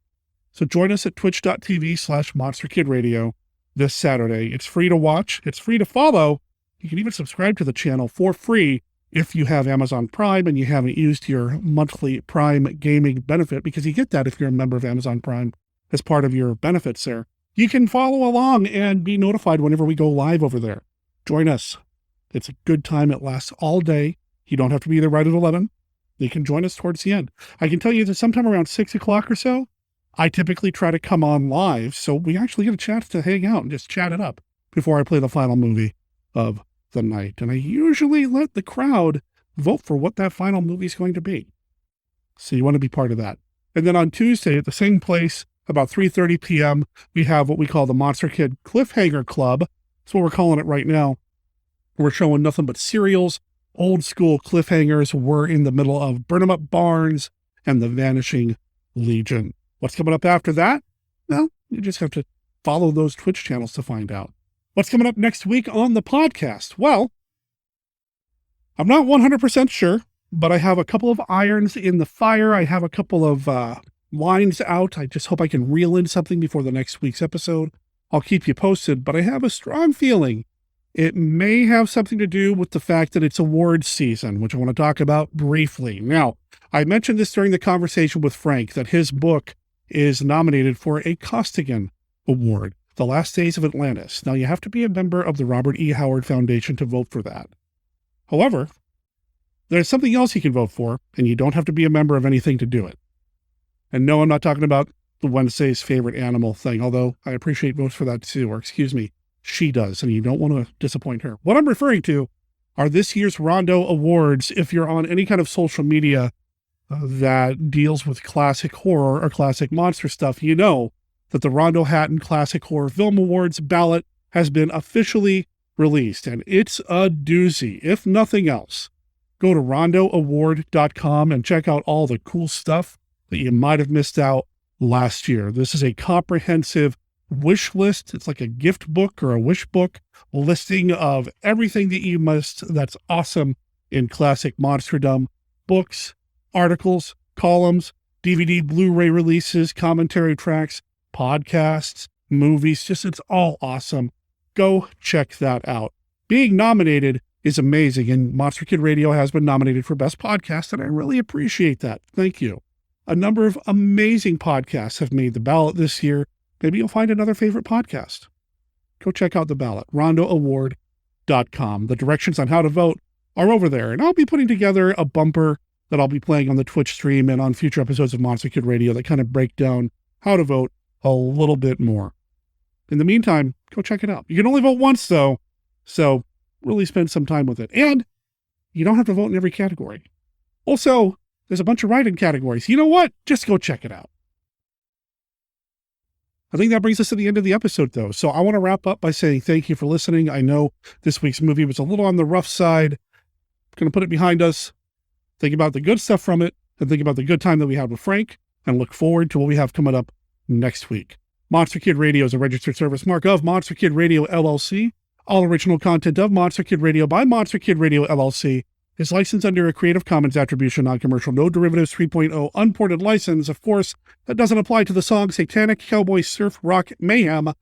So join us at twitch.tv/MonsterKidRadio this Saturday. It's free to watch. It's free to follow. You can even subscribe to the channel for free if you have Amazon Prime and you haven't used your monthly Prime gaming benefit, because you get that if you're a member of Amazon Prime as part of your benefits there. You can follow along and be notified whenever we go live over there. Join us. It's a good time. It lasts all day. You don't have to be there right at 11. You can join us towards the end. I can tell you that sometime around 6 o'clock or so, I typically try to come on live, so we actually get a chance to hang out and just chat it up before I play the final movie of the night. And I usually let the crowd vote for what that final movie is going to be. So you want to be part of that. And then on Tuesday at the same place, about 3:30 p.m., we have what we call the Monster Kid Cliffhanger Club. That's what we're calling it right now. We're showing nothing but serials, old school cliffhangers. We're in the middle of Burn 'em Up Barnes and The Vanishing Legion. What's coming up after that? Well, you just have to follow those Twitch channels to find out. What's coming up next week on the podcast? Well, I'm not 100% sure, but I have a couple of irons in the fire. I have a couple of lines out. I just hope I can reel in something before the next week's episode. I'll keep you posted, but I have a strong feeling it may have something to do with the fact that it's awards season, which I want to talk about briefly. Now, I mentioned this during the conversation with Frank, that his book is nominated for a Costigan Award, The Last Days of Atlantis. Now, you have to be a member of the Robert E. Howard Foundation to vote for that. However, there's something else you can vote for, and you don't have to be a member of anything to do it. And no, I'm not talking about the Wednesday's favorite animal thing, although I appreciate votes for that too, or excuse me, she does, and you don't want to disappoint her. What I'm referring to are this year's Rondo Awards. If you're on any kind of social media that deals with classic horror or classic monster stuff, you know that the Rondo Hatton Classic Horror Film Awards ballot has been officially released, and it's a doozy. If nothing else, go to rondoaward.com and check out all the cool stuff that you might have missed out last year. This is a comprehensive wish list. It's like a gift book or a wish book listing of everything that you must, that's awesome in classic monsterdom: books, articles, columns, DVD, Blu-ray releases, commentary tracks, podcasts, movies. Just, it's all awesome. Go check that out. Being nominated is amazing, and Monster Kid Radio has been nominated for Best Podcast, and I really appreciate that. Thank you. A number of amazing podcasts have made the ballot this year. Maybe you'll find another favorite podcast. Go check out the ballot, rondoaward.com. The directions on how to vote are over there, and I'll be putting together a bumper that I'll be playing on the Twitch stream and on future episodes of Monster Kid Radio that kind of break down how to vote a little bit more. In the meantime, go check it out. You can only vote once, though, so really spend some time with it. And you don't have to vote in every category. Also, there's a bunch of write-in categories. You know what? Just go check it out. I think that brings us to the end of the episode, though. So I want to wrap up by saying thank you for listening. I know this week's movie was a little on the rough side. I'm going to put it behind us, think about the good stuff from it, and think about the good time that we had with Frank, and look forward to what we have coming up next week. Monster Kid Radio is a registered service mark of Monster Kid Radio, LLC. All original content of Monster Kid Radio by Monster Kid Radio, LLC is licensed under a Creative Commons Attribution Non-Commercial No Derivatives 3.0 Unported license. Of course, that doesn't apply to the song Satanic Cowboy Surf Rock Mayhem.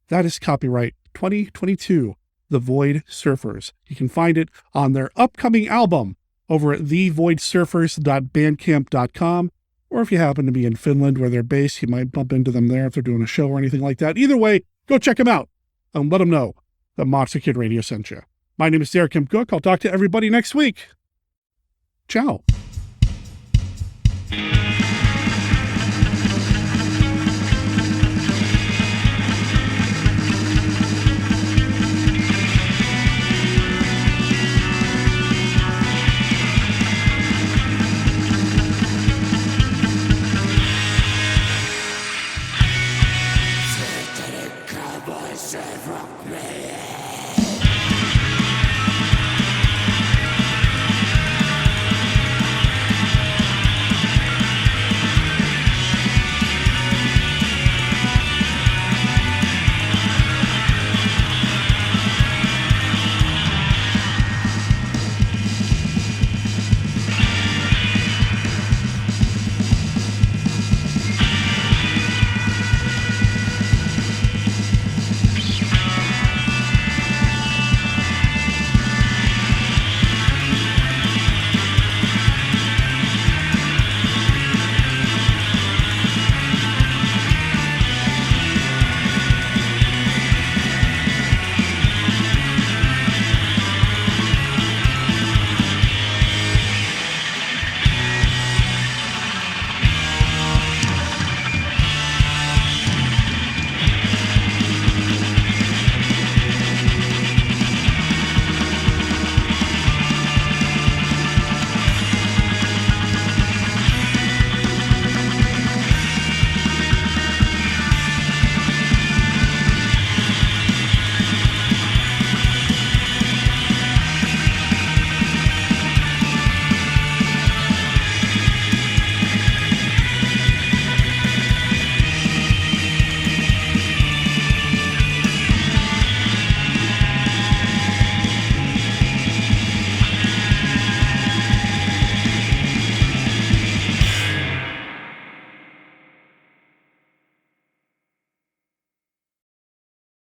That is copyright 2022, The Void Surfers. You can find it on their upcoming album over at thevoidsurfers.bandcamp.com. Or if you happen to be in Finland where they're based, you might bump into them there if they're doing a show or anything like that. Either way, go check them out and let them know that Monster Kid Radio sent you. My name is Derek M. Cook. I'll talk to everybody next week. Ciao.